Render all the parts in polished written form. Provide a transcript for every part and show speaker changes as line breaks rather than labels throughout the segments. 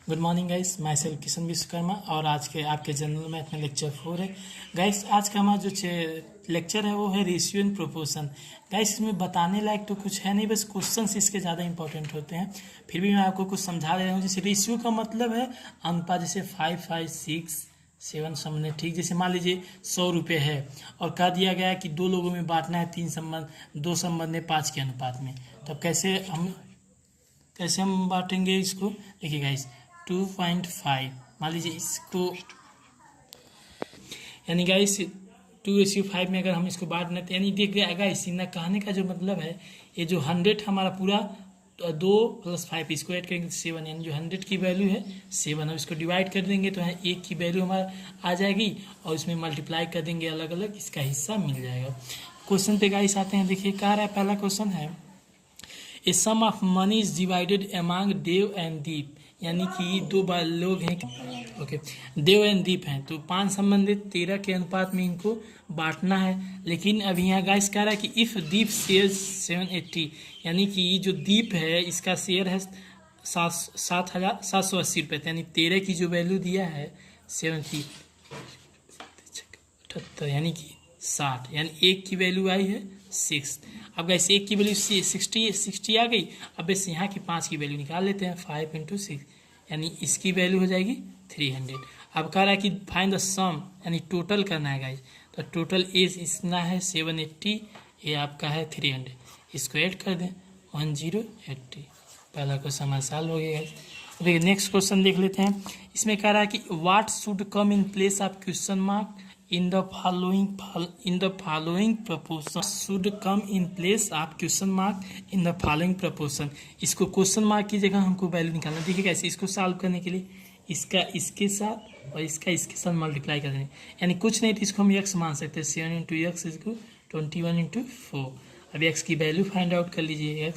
Good morning guys, myself Kishan Vishwakarma और आज के आपके जनरल मैथ में लेक्चर 4 है। गाइस आज का हमारा जो लेक्चर है वो है रेशियो एंड प्रोपोर्शन। गाइस इसमें बताने लायक तो कुछ है नहीं, बस क्वेश्चंस इसके ज़्यादा इंपॉर्टेंट होते हैं। फिर भी मैं आपको कुछ समझा दे रहा हूँ। जैसे रेशियो का मतलब है अनुपात, जैसे 5, 5, 6, 7 संबंध। ठीक, जैसे मान लीजिए 100 रुपये है और कह दिया गया है कि 2 लोगों में बांटना है 3 संबंध, 2 संबंध में 5 के अनुपात में। तो अब कैसे हम बांटेंगे इसको? देखिए गाइस 2.5 मान लीजिए इसको, यानी गाइस 2:5 में अगर हम इसको बांट देते, यानी देखिए गाइस इतना कहने का जो मतलब है, ये जो 100 हमारा पूरा 2 + 5 इसको ऐड करेंगे 7, यानी जो 100 की वैल्यू है 7। अब इसको डिवाइड कर देंगे तो यहाँ 1 की वैल्यू हमारा आ जाएगी और इसमें मल्टीप्लाई कर देंगे अलग अलग, इसका हिस्सा मिल जाएगा। क्वेश्चन पे गाइस आते हैं। देखिए कह रहा है, पहला क्वेश्चन है a sum of money is divided among Dev and Deep, यानी कि 2 लोग हैं, ओके, देव एंड दीप हैं, तो 5 संबंधित 13 के अनुपात में इनको बांटना है। लेकिन अभी यहाँ गाइस कह रहा है कि इफ़ दीप शेयर 780, यानी कि जो दीप है इसका शेयर है 7,780 रुपये, यानी 13 की जो वैल्यू दिया है 78, यानी कि 60, यानी 1 की वैल्यू आई है 6। अब गाइस 1 की वैल्यू 60 आ गई। अब वैसे यहाँ की 5 की वैल्यू निकाल लेते हैं, 5 × 6, यानी इसकी वैल्यू हो जाएगी 300। अब कह रहा है कि फाइंड द सम, यानी टोटल करना है गाइस। तो टोटल एज इतना है 780, ये आपका है 300, इसको ऐड कर दें 1080। पहला क्वेश्चन हमारा सॉल्व हो गया गाइस। देखिए नेक्स्ट क्वेश्चन देख लेते हैं। इसमें कह रहा है कि what should come in place of question mark in the following proportion should come in place of question mark in the following proportion। इसको क्वेश्चन मार्क की जगह हमको वैल्यू निकालना। देखिए कैसे इसको सॉल्व करने के लिए इसका इसके साथ और इसका इसके साथ मल्टीप्लाई कर देंगे, यानी कुछ नहीं तो इसको हम x मान सकते हैं। 7 × x इसको 21 × 4। अब x की वैल्यू फाइंड आउट कर लीजिए।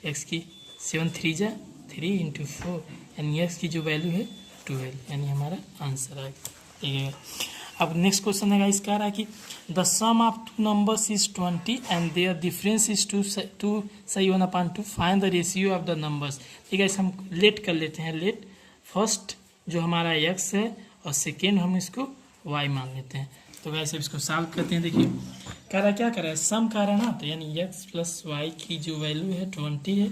x की 7 3 × 4, यानी x की जो वैल्यू है 12, यानी हमारा आंसर आएगा। ठीक है। अब नेक्स्ट क्वेश्चन है इसका रहा है कि the sum of 2 numbers is 20 and their difference is 2/2 find the ratio of the numbers. ठीक है, इसे हम लेट कर लेते हैं। लेट फर्स्ट जो हमारा x है और सेकेंड हम इसको y मान लेते हैं। तो वैसे इसको सॉल्व करते हैं। देखिए कह रहा क्या कर रहा है, सम कह रहा है ना, तो यानी x + y की जो वैल्यू है 20 है,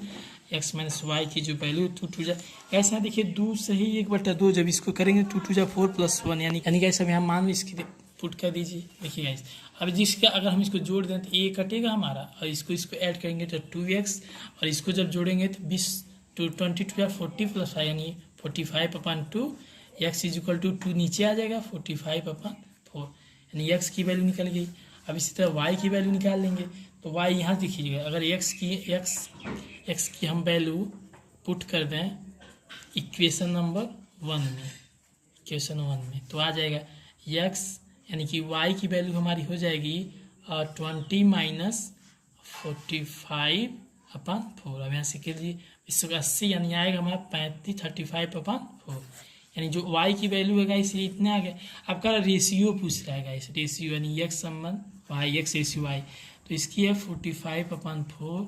x - y की जो वैल्यू 2 जा, ऐसा देखिए 2 से ही 1/2 जब इसको करेंगे 2 × 4 + 1, यानी कैसे अब यहाँ मान इसकी पुट कर दीजिए। देखिए गाइस अब जिसका अगर हम इसको जोड़ दें तो ये कटेगा हमारा, और इसको ऐड करेंगे तो 2x, और इसको जब जोड़ेंगे तो 20 2 22 या 40 + 5, यानी 45/2। x = 2 नीचे आ जाएगा 45/4, यानी x की वैल्यू निकल गई। अब इसी तरह y की वैल्यू निकाल लेंगे। तो y यहाँ देखिएगा, अगर x की हम वैल्यू पुट कर दें इक्वेशन नंबर 1 में, तो आ जाएगा x, यानी कि y की वैल्यू हमारी हो जाएगी 20 - 45/4। अब यहाँ से के लिए 180, यानी आएगा हमारा 35/4, यानी जो y की वैल्यू है इसलिए इतने आ गए। अब का रेशियो पूछ रहा है गाइस, रेशियो यानी x संबंध y, x रेशियो y, तो इसकी है 45/4,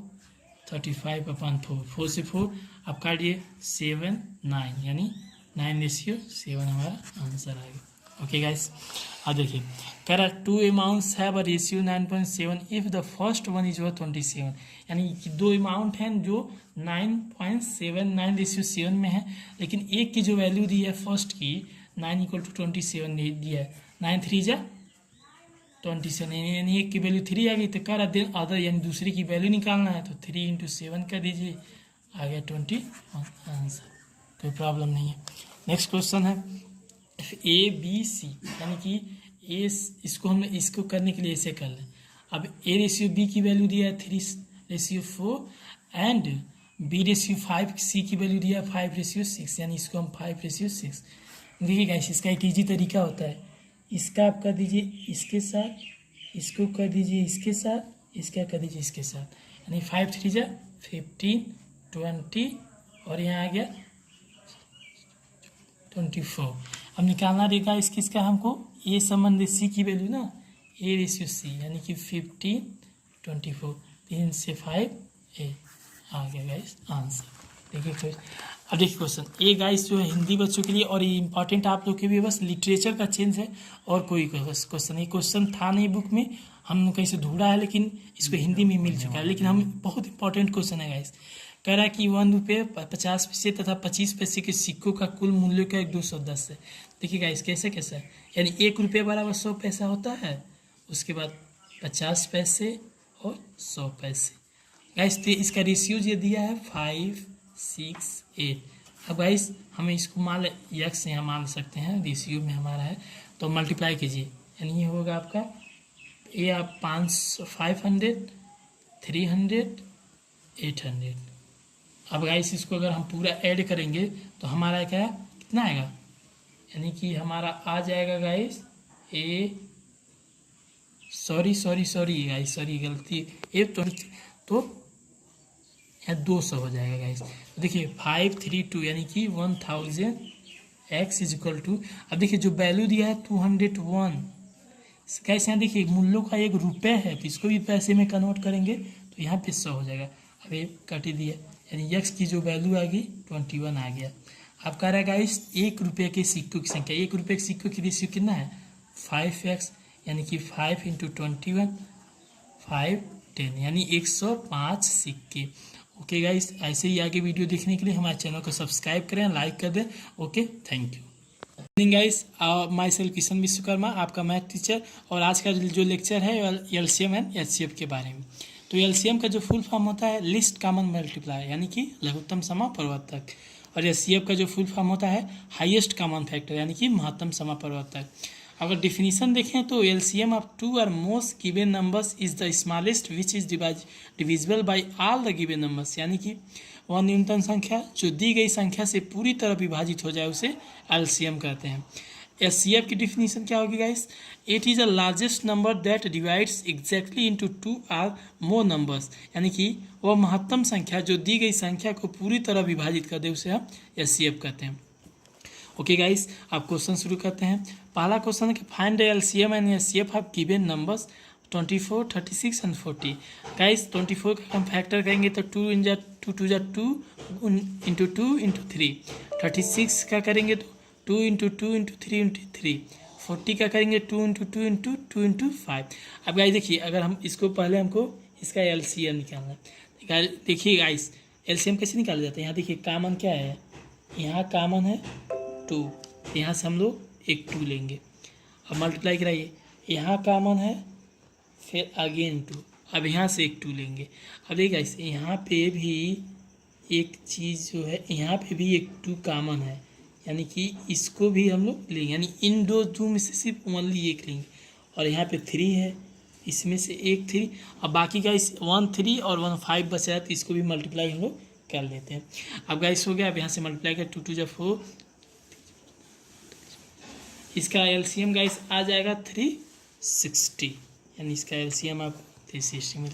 35/4, 4 से 4 अब काटिए 7 9, यानी 9:7 हमारा आंसर आएगा। ओके गाइस, अब देखिए कह रहा है 2 amounts have a ratio 9.7 if the first one is 27, यानी कि 2 अमाउंट हैं जो 9.7 में है, लेकिन एक की जो वैल्यू दी है फर्स्ट की 9 = 27 दिया है, 9 3 × 27, यानी एक की वैल्यू 3 आ गई। तो कह रहा देन अदर, यानी दूसरी की वैल्यू निकालना है, तो 3 × 7 कर दीजिए, आ गया 21 आंसर, कोई प्रॉब्लम नहीं है। नेक्स्ट क्वेश्चन है ABC, यानी कि इसको करने के लिए ऐसे कर लें। अब A/B की वैल्यू दिया है 3/4 एंड B/5, C की वैल्यू दिया है 5/6, यानी इसको हम 5/6। देखिए गाइस इसका एक ईजी तरीका होता है, इसका आप कर दीजिए इसके साथ, इसको कर दीजिए इसके साथ, इसका कर दीजिए इसके साथ, यानी 5 3 × 15 20, और यहाँ आ गया 24। अब निकालना रहेगा इसका हमको A संबंध C की वैल्यू ना, A/C, यानी कि 15 24, 3 से 5 A आ गया गाइस आंसर। देखिए अब देखिए क्वेश्चन ये गाइस जो है हिंदी बच्चों के लिए और ये इंपॉर्टेंट आप लोग के भी, बस लिटरेचर का चेंज है और कोई क्वेश्चन नहीं। क्वेश्चन था नहीं बुक में, हम कहीं से ढूंढा है, लेकिन इसको हिंदी में मिल चुका है, लेकिन हम बहुत इंपॉर्टेंट क्वेश्चन है गाइस। कह रहा है कि 1 रुपये 50 पैसे तथा 25 पैसे के सिक्कों का कुल मूल्य का 210 है। देखिए गाइस कैसे कैसे है, यानी 1 रुपये बराबर 100 पैसा होता है, उसके बाद 50 पैसे और 100 पैसे। गाइस तो इसका रेशियो ये दिया है 5, 6, 8। अब गाइस हमें इसको मान यक्स यहाँ मान सकते हैं, रेशियो में हमारा है, तो मल्टीप्लाई कीजिए, यानी ये होगा आपका ये आप 500, 300, 800। अब गाइस इसको अगर हम पूरा ऐड करेंगे तो हमारा क्या कितना आएगा, यानी कि हमारा आ जाएगा गाइस सॉरी गाइस, सॉरी गलती तो यहाँ 200 हो जाएगा गाइस। तो देखिए 532 यानी कि 1000 x इज इक्वल टू, अब देखिए जो वैल्यू दिया है 201 गाइस, यहाँ देखिए मूल्यों का 1 रुपये है, तो इसको भी पैसे में कन्वर्ट करेंगे तो यहाँ पे 100 हो जाएगा। अब ये काट ही दिया, यानी x की जो वैल्यू आ गई 21 आ गया। अब कह रहा है गाइस 1 रुपये के सिक्कों की संख्या, 1 रुपये के सिक्कों की रेशियो कितना है 5x, यानी कि 5 × 21 5 10, यानी 105 सिक्के। ओके गाइस, ऐसे ही आगे वीडियो देखने के लिए हमारे चैनल को सब्सक्राइब करें, लाइक कर दें। Okay, thank you. Morning guys, myself Kishan Vishwakarma, आपका मैथ टीचर, और आज का जो लेक्चर है एलसीएम एंड एचसीएफ के बारे में। तो एलसीएम का जो फुल फॉर्म होता है लिस्ट कॉमन मल्टीप्लाई, यानी कि लघुत्तम समापरिवर्तक, और एचसीएफ का जो फुल फॉर्म होता है हाईएस्ट कॉमन फैक्टर, यानी कि महत्तम समापरिवर्तक। अगर डिफिनीशन देखें तो एलसीएम ऑफ 2 और most given numbers is the smallest which is divisible by all the given numbers, यानी कि वह न्यूनतम संख्या जो दी गई संख्या से पूरी तरह विभाजित हो जाए उसे एलसीएम कहते हैं। एचसीएफ की डिफिनीशन क्या होगी guys, it is a largest number that divides exactly into 2 और मोर नंबर्स, यानी कि वह महत्तम संख्या जो दी गई संख्या को पूरी तरह विभाजित कर दे उसे हम एचसीएफ कहते हैं। ओके गाइस, अब क्वेश्चन शुरू करते हैं। पहला क्वेश्चन है कि find the LCM and HCF of given numbers 24, 36 and 40। Guys 24 का हम फैक्टर करेंगे तो 2 × 2 2 × 2 × 3। 36 का करेंगे तो 2 × 2 × 3 × 3। 40 का करेंगे 2 × 2 × 2 × 5। अब गाइस देखिए, अगर हम इसको पहले हमको इसका एलसीएम निकालना है। देखिए गाइस एलसीएम कैसे निकाला जाता है, यहाँ देखिए कॉमन क्या है, यहाँ कॉमन है 2, यहाँ से हम लोग एक 2 लेंगे। अब मल्टीप्लाई कराइए, यहाँ कॉमन है फिर अगेन 2, अब यहाँ से एक 2 लेंगे। अब देखिए गाइस यहाँ पे भी एक चीज़ जो है, यहाँ पे भी एक 2 कॉमन है, यानी कि इसको भी हम लोग लेंगे, यानी इन 2 में से सिर्फ ओनली एक लेंगे। और यहाँ पे 3 है, इसमें से एक 3, अब बाकी गाइस 1 3 और 1 5 बचा है, तो इसको भी मल्टीप्लाई हम लोग कर लेते हैं। अब गाइस हो गया, अब यहाँ से मल्टीप्लाई कर 2 2 4, इसका एलसीएम गाइस आ जाएगा 360, यानी इसका एलसीएम आपको 360 मिले।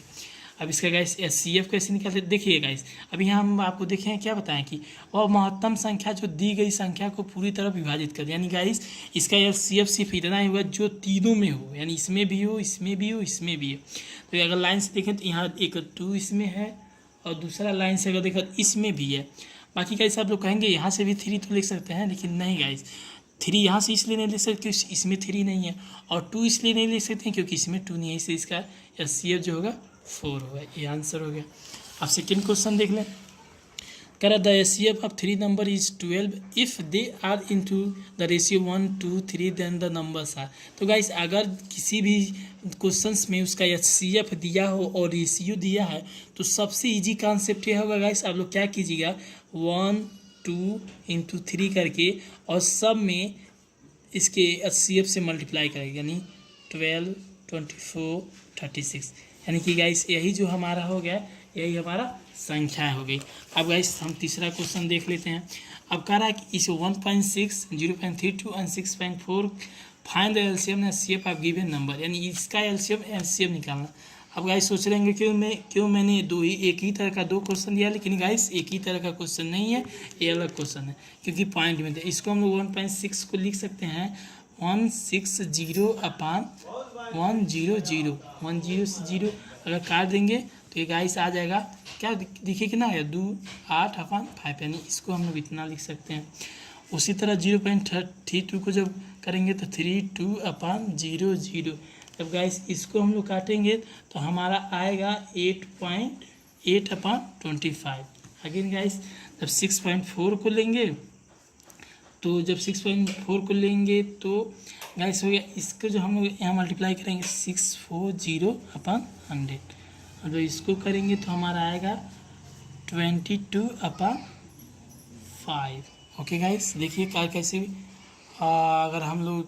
अब इसका गाइस एचसीएफ कैसे निकालते देखिए गाइस, अभी यहाँ हम आपको देखें क्या बताएं कि वह महत्तम संख्या जो दी गई संख्या को पूरी तरह विभाजित कर, यानी गाइस इसका एचसीएफ सिर्फ इतना ही हुआ जो तीनों में हो, यानी इसमें भी हो, इसमें भी हो, इसमें भी हो। तो अगर लाइन से देखें तो यहाँ एक 2 इसमें है और दूसरा लाइन से अगर देखें इसमें भी है। बाकी गाइस आप लोग कहेंगे यहाँ से भी 3 तो लिख सकते हैं, लेकिन नहीं गाइस 3 यहाँ से इसलिए नहीं लिख सकते क्योंकि इसमें 3 नहीं है, और 2 इसलिए नहीं लिख सकते हैं क्योंकि इसमें 2 नहीं है, इसलिए इसका एचसीएफ जो होगा 4 होगा। ये आंसर हो गया। अब सेकेंड क्वेश्चन देख लें। कह रहा the HCF of 3 number is 12 if they are into the ratio 1 2 3 then the numbers are. तो गाइस अगर किसी भी क्वेश्चंस में उसका एचसीएफ दिया हो और रेशियो दिया है तो सबसे इजी कॉन्सेप्ट यह होगा गाइस, आप लोग क्या कीजिएगा 1 2 × 3 करके और सब में इसके एचसीएफ से मल्टीप्लाई करेंगे, यानी 12 24 36, यानी कि गाइस यही जो हमारा हो गया, यही हमारा संख्या हो गई। अब गाइस हम तीसरा क्वेश्चन देख लेते हैं। अब कह रहा है कि इस 1.6 0.32 और 6.4 find the LCM and HCF of given number, यानी इसका एलसीएम एचसीएफ निकालना। अब गाइस सोच रहे हैं क्यों मैंने एक ही तरह का 2 क्वेश्चन दिया, लेकिन गाइस एक ही तरह का क्वेश्चन नहीं है, ये अलग क्वेश्चन है क्योंकि पॉइंट में इसको हम लोग 1.6 को लिख सकते हैं 160/100 1 0 से 0 अगर काट देंगे तो ये गाइस आ जाएगा क्या देखिए कितना है 2 8/5 यानी इसको हम लोग इतना लिख सकते हैं। उसी तरह 0.32 को जब करेंगे तो 32/0 जब गाइस इसको हम लोग काटेंगे तो हमारा आएगा 8.8/25। अगेन गाइस जब 6.4 को लेंगे तो जब 6.4 को लेंगे तो गाइस हो गया इसको जो हम लोग यहाँ मल्टीप्लाई करेंगे 640/100 और जब इसको करेंगे तो हमारा आएगा 22/5। ओके गाइस देखिए क्या कैसे अगर हम लोग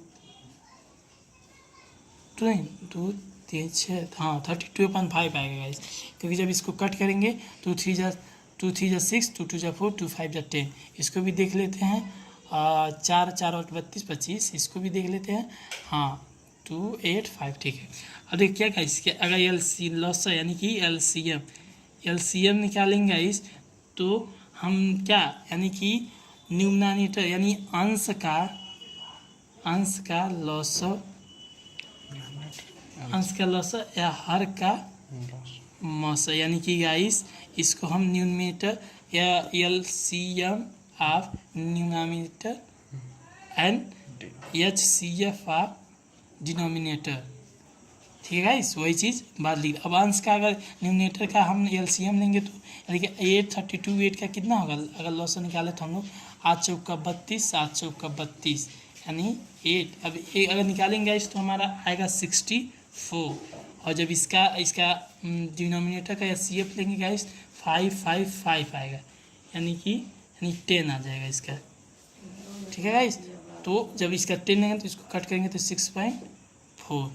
2 3 6 हाँ 32/5 आएगा गाइस, क्योंकि जब इसको कट करेंगे 2 3 जा 6 2 2 जा 4 2 5 जा 10। इसको भी देख लेते हैं 4 4 8 32 25। इसको भी देख लेते हैं हाँ 2 8 5 ठीक है। अब देखिए क्या गाइस अगर LC लॉस यानी कि LCM निकालेंगे गाइस तो हम क्या यानी कि न्यूमरेटर यानी अंश का लॉस या हर का मौसा यानी कि गाइस इसको हम न्यूमरेटर या LCM of numerator and HCF of denominator. ठीक है गाइस वही चीज़ बात लिख। अब अंश का अगर न्यूमरेटर का हम LCM लेंगे तो यानी कि 8 32 8 का कितना होगा अगर लॉस निकाले तो हम लोग 8 चौका 32 7 चौका 32 यानी 8। अब अगर निकालेंगे गाइस तो हमारा आएगा 64 और जब इसका डिनोमिनेटर का HCF लेंगे गाइस 555 आएगा यानी 10 आ जाएगा इसका। ठीक है गाइस तो जब इसका 10 लेंगे तो इसको कट करेंगे तो 6.4।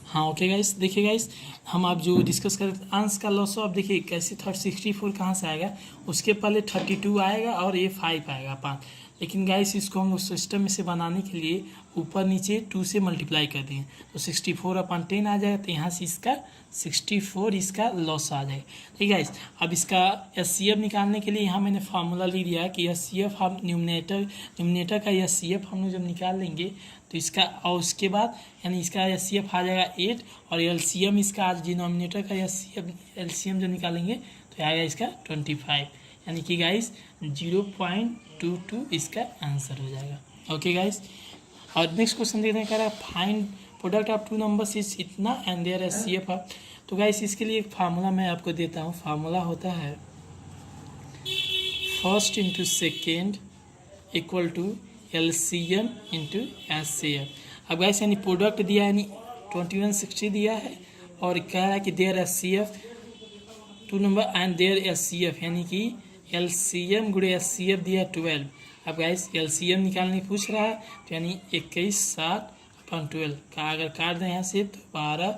हाँ ओके गाइस देखिए गाइस हम आप जो डिस्कस कर अंश का लॉस आप देखिए कैसे 64 कहाँ से आएगा, उसके पहले 32 आएगा और ये 5 आएगा 5। लेकिन गाइस इसको हम सिस्टम में से बनाने के लिए ऊपर नीचे 2 से मल्टीप्लाई कर दिए तो 64/10 आ जाएगा। तो यहाँ से इसका 64 इसका लॉस आ जाएगा। ठीक है गाइस अब इसका HCF निकालने के लिए यहाँ मैंने फार्मूला लिख दिया कि HCF हम न्यूमरेटर का HCF हम लोग जब निकाल लेंगे तो इसका और उसके बाद यानी इसका HCF आ जाएगा 8 और LCM इसका आज डिनोमिनेटर का LCM जब निकालेंगे तो आएगा इसका 25 यानी कि गाइस 0.22 इसका आंसर हो जाएगा। ओके गाइस और नेक्स्ट क्वेश्चन देखने का है find product of 2 numbers is इतना एंड देयर HCF। तो गाइस इसके लिए एक फार्मूला मैं आपको देता हूँ। फार्मूला होता है first into second equal to LCM into HCF। अब गाइस यानी प्रोडक्ट दिया यानी 2160 दिया है और कह रहा है कि their HCF 2 number and their HCF यानी कि LCM गुणे HCF दिया 12। अब गाइस LCM निकालने पूछ रहा है तो यानी 21/7/12 का अगर काट दें यहाँ से तो 12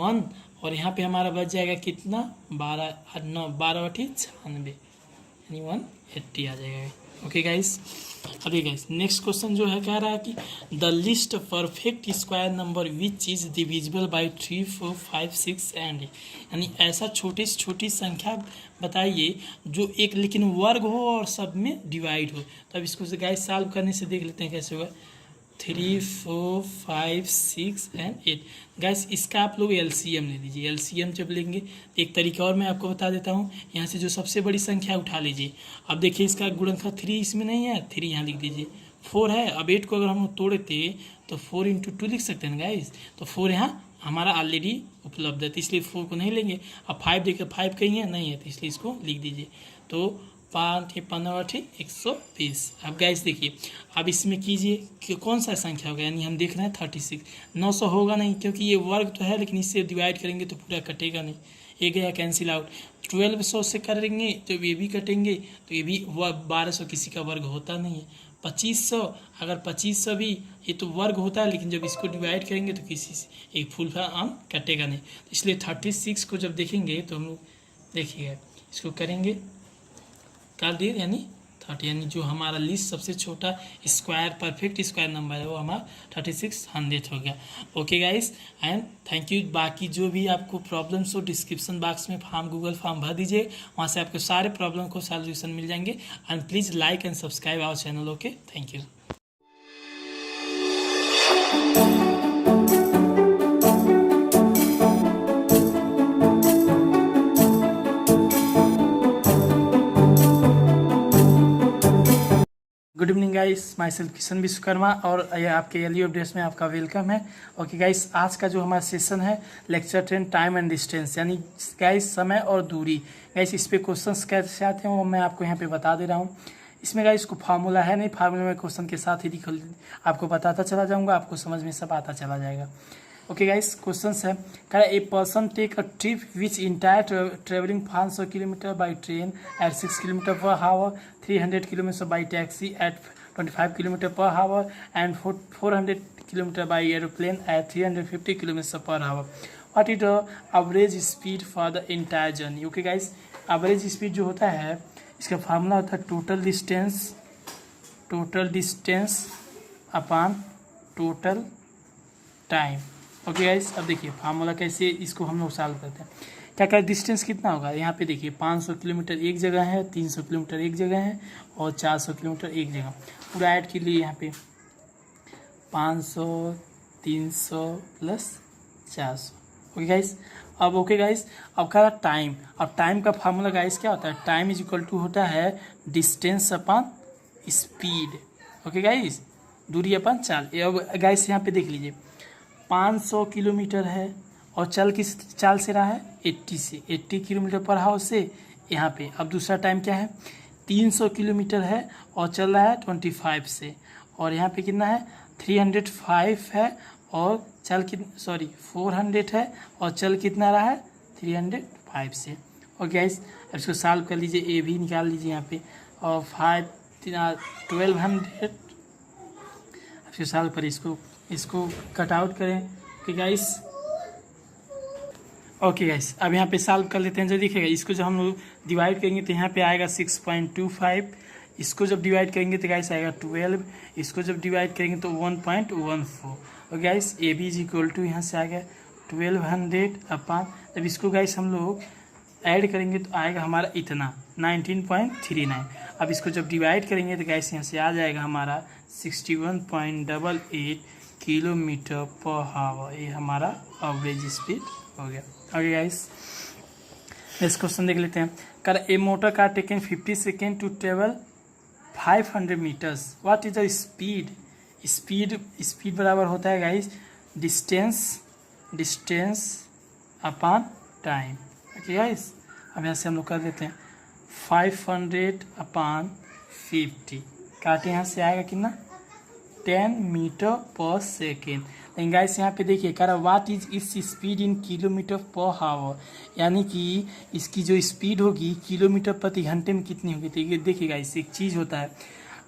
1 और यहाँ पे हमारा बच जाएगा कितना 12 9 12 96 यानी 180 आ जाएगा। ओके गाइस अभी गाइस नेक्स्ट क्वेश्चन जो है कह रहा है कि the list perfect square number which is divisible by 3 4 5 6 and यानी ऐसा छोटी से छोटी संख्या बताइए जो एक लेकिन वर्ग हो और सब में डिवाइड हो। तो अब इसको गाइस सॉल्व करने से देख लेते हैं कैसे होगा। 3 4 5 6 एंड 8 गाइस इसका आप लोग LCM ले लीजिए। LCM जब लेंगे तो एक तरीका और मैं आपको बता देता हूँ। यहाँ से जो सबसे बड़ी संख्या उठा लीजिए। अब देखिए इसका गुणनखंड 3 इसमें नहीं है 3 यहाँ लिख दीजिए। 4 है अब 8 को अगर हम तोड़ते तो 4 × 2 लिख सकते हैं गाइस। तो 4 यहाँ हमारा ऑलरेडी उपलब्ध है तो इसलिए 4 को नहीं लेंगे। अब 5 देखिए 5 कहीं है नहीं है तो इसलिए इसको लिख दीजिए। तो 5 15 120। अब गाइस देखिए अब इसमें कीजिए कि कौन सा संख्या होगा यानी हम देख रहे हैं 36 900 होगा नहीं क्योंकि ये वर्ग तो है लेकिन इससे डिवाइड करेंगे तो पूरा कटेगा नहीं। ये गया कैंसिल आउट। 1200 से करेंगे तो ये भी कटेंगे तो ये भी 1200 किसी का वर्ग होता नहीं है। 2500 अगर 2500 भी ये तो वर्ग होता है लेकिन जब इसको डिवाइड करेंगे तो किसी से एक फुल आम कटेगा नहीं। तो इसलिए 36 को जब देखेंगे तो हम लोग देखिएगा इसको करेंगे काट दिए यानी 30 यानी जो हमारा लिस्ट सबसे छोटा स्क्वायर परफेक्ट स्क्वायर नंबर है वो हमारा 3600 हो गया। Okay guys and thank you. बाकी जो भी आपको प्रॉब्लम्स हो डिस्क्रिप्शन बॉक्स में गूगल फॉर्म भर दीजिए वहाँ से आपको सारे प्रॉब्लम को सॉल्यूशन मिल जाएंगे। And please like and subscribe our channel. Okay thank you. Good evening guys, myself Kishan Vishwakarma और ये आपके एलयू अपडेट्स में आपका वेलकम है। ओके गाइस, आज का जो हमारा सेशन है लेक्चर 10 टाइम एंड डिस्टेंस, यानी गाइस समय और दूरी। गाइस इस पे क्वेश्चंस कैसे आते हैं वो मैं आपको यहाँ पे बता दे रहा हूँ। इसमें गाइस को फार्मूला है नहीं, फार्मूला में क्वेश्चन के साथ ही आपको बताता चला जाऊँगा, आपको समझ में सब आता चला जाएगा। ओके गाइस, क्वेश्चंस है कह रहा a person take a trip which entire travelling 500 kilometre by train at 6 kilometre per hour, 300 kilometre by taxi at 25 kilometre per hour and 400 kilometre by aeroplane at 350 kilometre per hour. What is the average speed for the entire journey. Okay guys, average speed जो होता है इसका formula होता है total distance upon total time. Okay guys, अब देखिए formula कैसे इसको हम लोग सॉल्व करते हैं। क्या क्या डिस्टेंस कितना होगा, यहाँ पे देखिए 500 किलोमीटर एक जगह है, 300 किलोमीटर एक जगह है और 400 किलोमीटर एक जगह। पूरा ऐड के लिए यहाँ पे 500 300 प्लस 400। ओके गाइस, अब ओके गाइस, अब कह रहा टाइम। अब टाइम का फार्मूला गाइस क्या होता है, टाइम इज इक्वल टू होता है distance upon speed. Okay guys, दूरी अपॉन चाल। अब गाइस यहाँ पे देख लीजिए 500 किलोमीटर है और चल किस चाल से रहा है 80 किलोमीटर पर हावर से यहाँ पे। अब दूसरा टाइम क्या है 300 किलोमीटर है और चल रहा है 25 से, और यहाँ पे कितना है 305 है और चल 400 है और चल कितना रहा है 305 से। और गैस अब इसको सॉल्व कर लीजिए, ए भी निकाल लीजिए यहाँ पे, और 1200 इसको सॉल्व पर इसको कट आउट करें। ओके गाइस, अब यहाँ पे सॉल्व कर लेते हैं। जो दिखेगा इसको जब हम लोग डिवाइड करेंगे तो यहाँ पे आएगा 6.25, इसको जब डिवाइड करेंगे तो गाइस आएगा 12, इसको जब डिवाइड करेंगे तो 1.14। और guys A B is equal to यहाँ से आ गया 1200 अपॉन, जब इसको गाइस हम लोग ऐड करेंगे तो आएगा हमारा इतना 19.39। अब इसको जब डिवाइड करेंगे तो गाइस यहाँ से आ जाएगा हमारा 61.88 किलोमीटर पर हावर। ये हमारा एवरेज स्पीड हो गया। ओके गाइस, नेक्स्ट क्वेश्चन देख लेते हैं। कर a motor car taken 50 second to travel 500 metres, what is the speed. Speed बराबर होता है guys distance upon time. Okay guys, अब यहाँ से हम लोग कर देते हैं 500 अपॉन 50, काटे यहाँ से आएगा कितना 10 मीटर पर सेकेंड। लेकिन गाइस यहाँ पे देखिए कह रहा व्हाट इज इस स्पीड इन किलोमीटर पर हावर, यानी कि इसकी जो स्पीड होगी किलोमीटर प्रति घंटे में कितनी होगी। तो देखिए गाइस एक चीज़ होता है,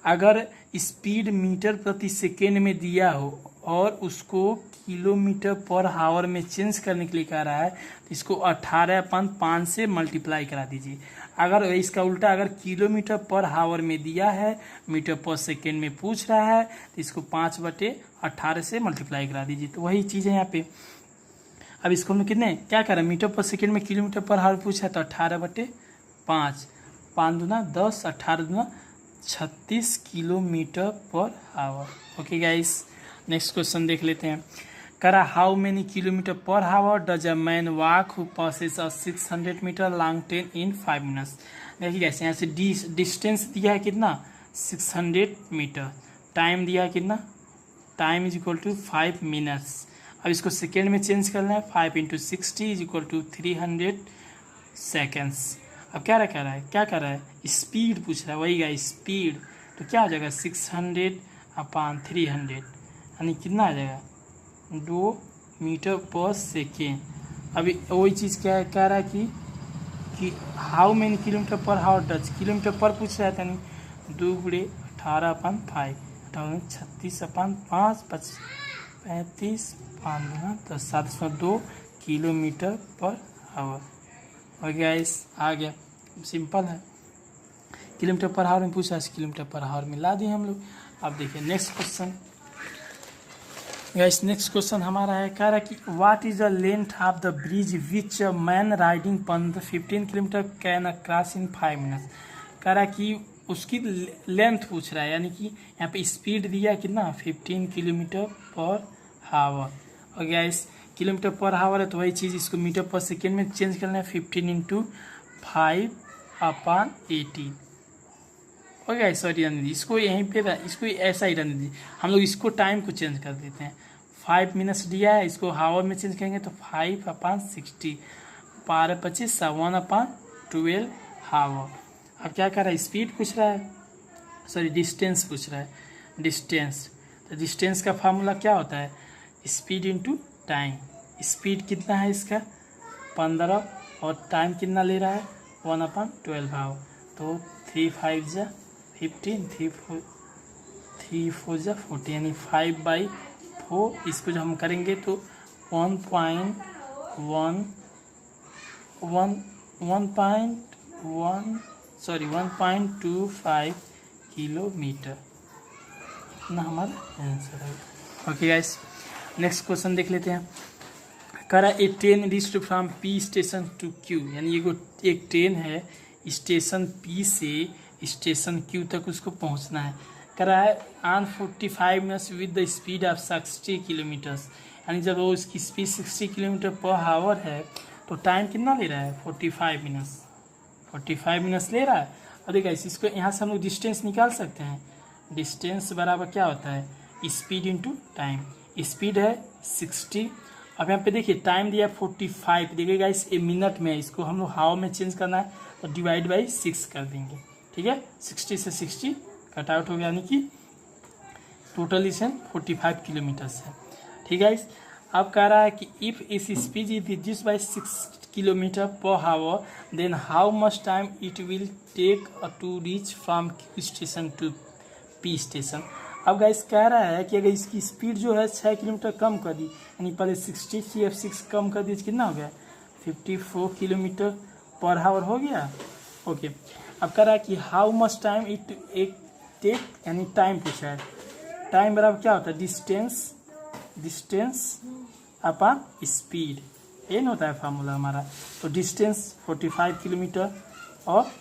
अगर स्पीड मीटर प्रति सेकेंड में दिया हो और उसको किलोमीटर पर हावर में चेंज करने के लिए कह रहा है तो इसको 18/5 से मल्टीप्लाई करा दीजिए। अगर इसका उल्टा अगर किलोमीटर पर हावर में दिया है, मीटर पर सेकेंड में पूछ रहा है तो इसको 5/18 से मल्टीप्लाई करा दीजिए। तो वही चीज़ है यहाँ पे। अब इसको हम कितने क्या कर रहे हैं, मीटर पर सेकेंड में किलोमीटर पर हावर पूछा है तो 18/5, 5 दूना 10, 18 दूना 36 kilometre per hour. Okay guys, next question देख लेते हैं। करा how many kilometre per hour does a man walk who passes a 600 metre long train in 5 minutes. देखिए कैसे यहाँ से डिस्टेंस दिया है कितना 600 मीटर, टाइम दिया है कितना, time is equal to 5 minutes. अब इसको सेकेंड में चेंज करना है, 5 × 60 इज इक्वल टू 300 सेकेंड्स। अब क्या कर रहा है स्पीड पूछ रहा है, वही गाइस स्पीड, तो क्या हो जाएगा 600/300 यानी कितना आ जाएगा 2 मीटर पर सेकेंड। अभी वही चीज़ क्या कह रहा है कि how many kilometre per hour does, kilometre पर पूछ रहा है, यानी 2 × 18/5, 36/5, 35, 5 × 10, 702 किलोमीटर पर हावर। और गाइस आ गया, सिंपल है, किलोमीटर पर हावर में पूछा है, किलोमीटर पर हावर में ला दिए हम लोग। अब देखिए next question. Guys next question हमारा है कह रहा है कि what is the length of the bridge which man riding 15 kilometre can cross in 5 minutes. कह रहा है कि उसकी लेंथ पूछ रहा है, यानी कि यहाँ पे स्पीड दिया है कितना 15 किलोमीटर पर हावर। और गाइस किलोमीटर पर हावर है तो वही चीज़ इसको मीटर पर सेकेंड में चेंज करना है, 15 × 5/18। ओके गाइस, सॉरी रहने दीजिए, इसको यहीं पे इसको ऐसा ही रहने दीजिए। हम लोग इसको टाइम को चेंज कर देते हैं। 5 मिनट्स दिया है, इसको हावर में चेंज करेंगे तो 5/60, 12/25, 1/12 हावर। अब क्या कर रहा है, स्पीड पूछ रहा है, सॉरी डिस्टेंस पूछ रहा है, डिस्टेंस। तो डिस्टेंस का फार्मूला क्या होता है, स्पीड इंटू टाइम। स्पीड कितना है इसका 15 और टाइम कितना ले रहा है 1/12 हावर। तो 3 5 जा 15, 3 4 जा 40, यानी 5/4। इसको जो हम करेंगे तो 1.25 किलोमीटर ना हमारा आंसर है। ओके गाइस, नेक्स्ट क्वेश्चन देख लेते हैं। करा a train reached from P station to Q, यानी ये एक ट्रेन है, स्टेशन पी से स्टेशन क्यू तक उसको पहुंचना है। करा है on 45 minutes with the speed of 60 kilometres, यानी जब वो उसकी स्पीड 60 किलोमीटर पर हावर है तो टाइम कितना ले रहा है 45 मिनट्स ले रहा है। और देखिए इसको यहाँ से हम लोग डिस्टेंस निकाल सकते हैं। डिस्टेंस बराबर क्या होता है, स्पीड इंटू टाइम। स्पीड है 60, अब यहाँ पे देखिए टाइम दिया 45, देखिएगा इस मिनट में, इसको हम लोग हावर में चेंज करना है तो डिवाइड बाई 6 कर देंगे। ठीक है, 60 से 60 कट आउट हो गया, यानी कि टोटल इसे 45 किलोमीटर है। ठीक है, अब कह रहा है कि इफ़ इस speed is reduce by 6 kilometre per hour then how much time it will take to reach from Q station to P station. अब गाइस कह रहा है कि अगर इसकी स्पीड जो है 6 किलोमीटर कम कर दी, यानी पहले 60 से अब 6 कम कर दी, कितना हो गया 54 किलोमीटर पर हावर हो गया। ओके, अब कह रहा है कि how much time it take, यानी टाइम पूछा है। टाइम बराबर क्या होता है, डिस्टेंस अपॉन स्पीड, ये नहीं होता है फार्मूला हमारा। तो डिस्टेंस 45 किलोमीटर और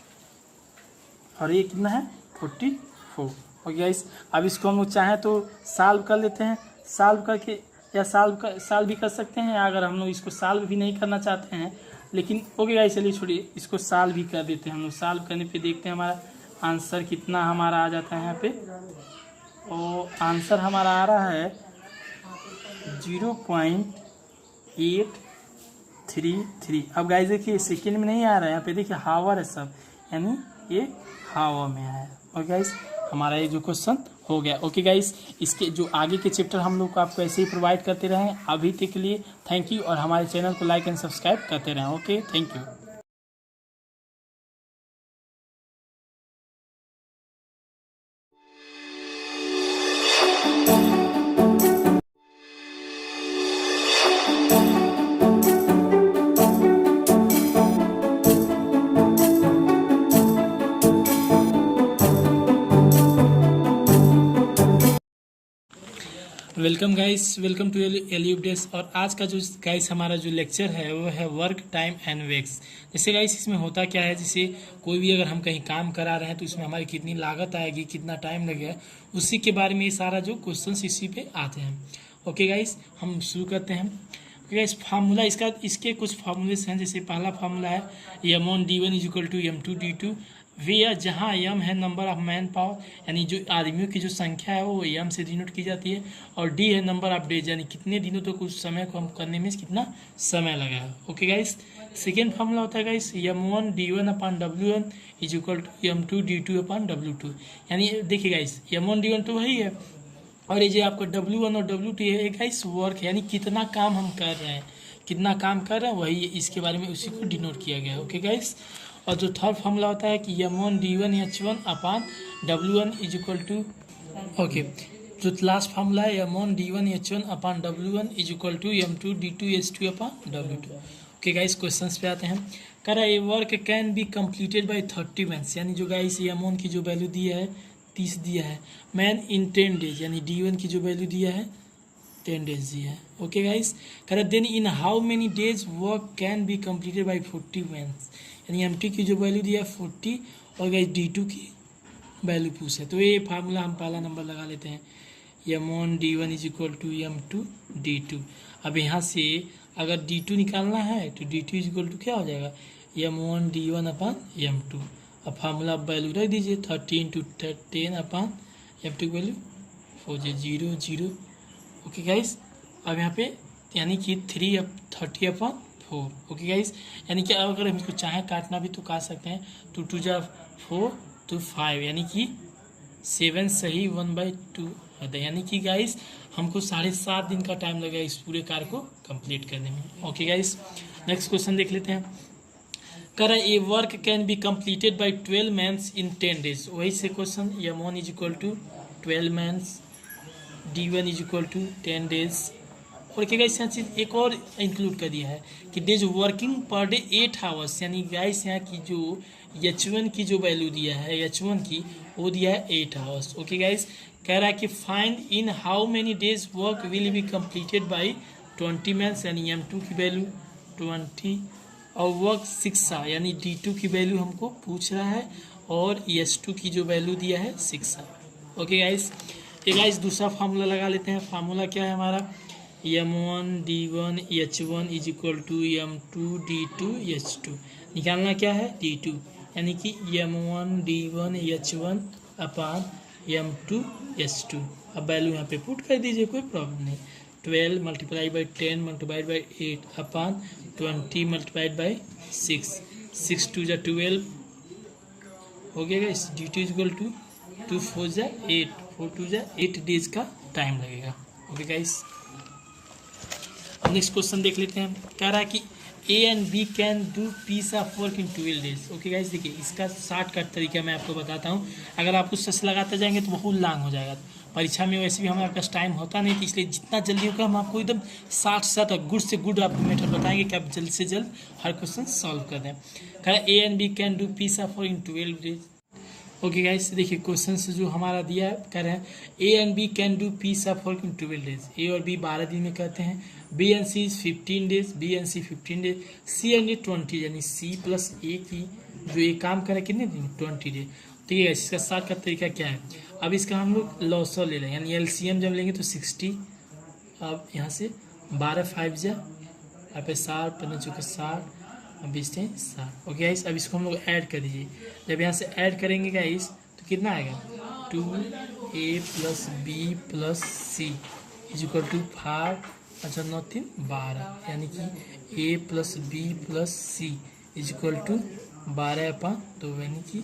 ये कितना है 44। ओके गाइस, अब इसको हम लोग चाहें तो सॉल्व कर लेते हैं, सॉल्व करके या सॉल्व भी कर सकते हैं, अगर हम लोग इसको सॉल्व भी नहीं करना चाहते हैं। लेकिन ओके गाइस, चलिए छोड़िए, इसको सॉल्व भी कर देते हैं हम लोग। सॉल्व करने पे देखते हैं हमारा आंसर कितना हमारा आ जाता है यहाँ पे। और आंसर हमारा आ रहा है 0.833। अब गाइस देखिए सेकेंड में नहीं आ रहा है, यहाँ पे देखिए हावर है सब, यानी ये हावर में आया। ओके गाइस, हमारा ये जो क्वेश्चन हो गया। ओके गाइस, इसके जो आगे के चैप्टर हम लोग को आपको ऐसे ही प्रोवाइड करते रहें। अभी तक के लिए थैंक यू, और हमारे चैनल को लाइक एंड सब्सक्राइब करते रहें। Okay, thank you. Welcome guys, welcome to एलियू डेस। और आज का जो गाइस हमारा जो लेक्चर है वो है वर्क टाइम एंड वेक्स। जैसे गाइस इसमें होता क्या है, जैसे कोई भी अगर हम कहीं काम करा रहे हैं तो उसमें हमारी कितनी लागत आएगी, कितना टाइम लगेगा, उसी के बारे में ये सारा जो क्वेश्चंस इसी पे आते हैं। ओके गाइस, हम शुरू करते हैं। ओके गाइस, फार्मूला इसके कुछ फार्मूलेस हैं। जैसे पहला फार्मूला है m1d1 = m2d2, वे जहाँ यम है नंबर ऑफ मैन पावर, यानी जो आदमियों की जो संख्या है वो यम से डिनोट की जाती है, और डी है नंबर ऑफ डेज, यानी कितने दिनों तक उस समय को हम करने में कितना समय लगा है। ओके गाइस, सेकेंड फार्मूला होता है गाइस m1d1/w1 = m2d2/w2। यानी देखिए गाइस m1d1 तो वही है, और ये जो आपका W1 और W2 है गाइस वर्क, यानी कितना काम हम कर रहे हैं, वही इसके बारे में उसी को डिनोट किया गया है। ओके गाइस, और जो थर्ड फॉर्मूला होता है कि m1d1h1/w1 = ओके, जो लास्ट फार्मूला है m1d1h1/w1 = m2d2h2/w2। Okay guys, questions पे आते हैं। कह रहा है a work can be completed by 30 months, यानी जो गाइस m1 की जो वैल्यू दिया है 30 दिया है, मैन इन 10 डेज, यानी d1 की जो वैल्यू दिया है 10 डेज दिया है। ओके गाइस, कह रहा है then in how many days work can be completed by 40 months, यानी m2 की जो वैल्यू दिया है 40 और गाइस d2 की वैल्यू पूछे। तो ये फार्मूला हम पहला नंबर लगा लेते हैं, m1d1 = m2d2। अब यहाँ से अगर d2 निकालना है तो d2 = क्या हो जाएगा m1d1/m2, अब फार्मूला वैल्यू रख दीजिए 30 into 10 upon F T value 0 0। Okay guys, अब यहाँ पे यानी कि 30 अपॉन 4। ओके गाइस, यानी कि अगर हम इसको चाहें काटना भी तो काट सकते हैं। 2 2 जा 4 तो 5 यानी कि 7 सही 1/2 होता है। यानी कि गाइस हमको 7.5 दिन का टाइम लगेगा इस पूरे कार्य को कंप्लीट करने में। ओके गाइस, नेक्स्ट क्वेश्चन देख लेते हैं। कर a work can be completed by 12 mans in 10 days. वही से question M1 is equal to 12 mans, D1 is equal to 10 days. और क्या गाइस यहाँ चीज़ एक और इंक्लूड कर दिया है कि days working per day 8 hours. यानी गाइस यहाँ की जो H1 की जो वैल्यू दिया है H1 की वो दिया है 8 आवर्स। ओके गाइस, कह रहा है कि find in how many days work will be completed by 20 mans, यानी M2 की वैल्यू 20 और वर्क 6 आवर यानी D2 की वैल्यू हमको पूछ रहा है और H2 की जो वैल्यू दिया है 6 आवर। ओके गाइस, ये गाइस दूसरा फार्मूला लगा लेते हैं। फार्मूला क्या है हमारा M1 D1 H1 is equal to M2 D2 H2। निकालना क्या है D2, यानी कि M1 D1 H1 अपान M2 H2। अब वैल्यू यहाँ पे पुट कर दीजिए, कोई प्रॉब्लम नहीं। 12 multiply by 10 multiplied by 8 upon 20 multiplied by 6, 6 2 जा 12 हो गया guys. D2 is equal to 2 4 जा 8, 4 2 जा 8 डेज का टाइम लगेगा। ओके गाइस, नेक्स्ट क्वेश्चन देख लेते हैं। कह रहा है कि A and B can do piece of work in 12 days. Okay guys, देखिए इसका शॉर्टकट तरीका मैं आपको बताता हूँ। अगर आप कुछ सच लगाते जाएंगे तो बहुत लॉन्ग हो जाएगा। परीक्षा में वैसे भी हमारे पास टाइम होता नहीं, तो इसलिए जितना जल्दी होगा हम आपको एकदम 60 गुड से गुड आपको मेथड बताएंगे कि आप जल्द से जल्द हर क्वेश्चन सॉल्व कर दें। कह रहा है A and B can do piece of work in 12 days. Okay guys, देखिए क्वेश्चन से जो हमारा दिया है, कह रहे हैं A and B can do piece of work in 12 days. A और B 12 दिन में करते हैं। B and C 15 days, B and C 15 days, C and D 20, यानी C प्लस A की जो ये काम करे कितने दिन 20 डेज। तो ये इसका साथ का तरीका क्या है, अब इसका हम लोग लॉसर ले लें, यानी LCM जब लेंगे तो 60। अब यहाँ से 12 5 जा यहाँ पे 60 15 चौके 60 20 60। ओके गाइस, अब इसको हम लोग ऐड कर दीजिए। जब यहाँ से ऐड करेंगे गाइस तो कितना आएगा 2A plus B plus C is equal to 5 अच्छा 9 3 12, यानी कि A plus B plus C is equal to 12 upon 2, यानी कि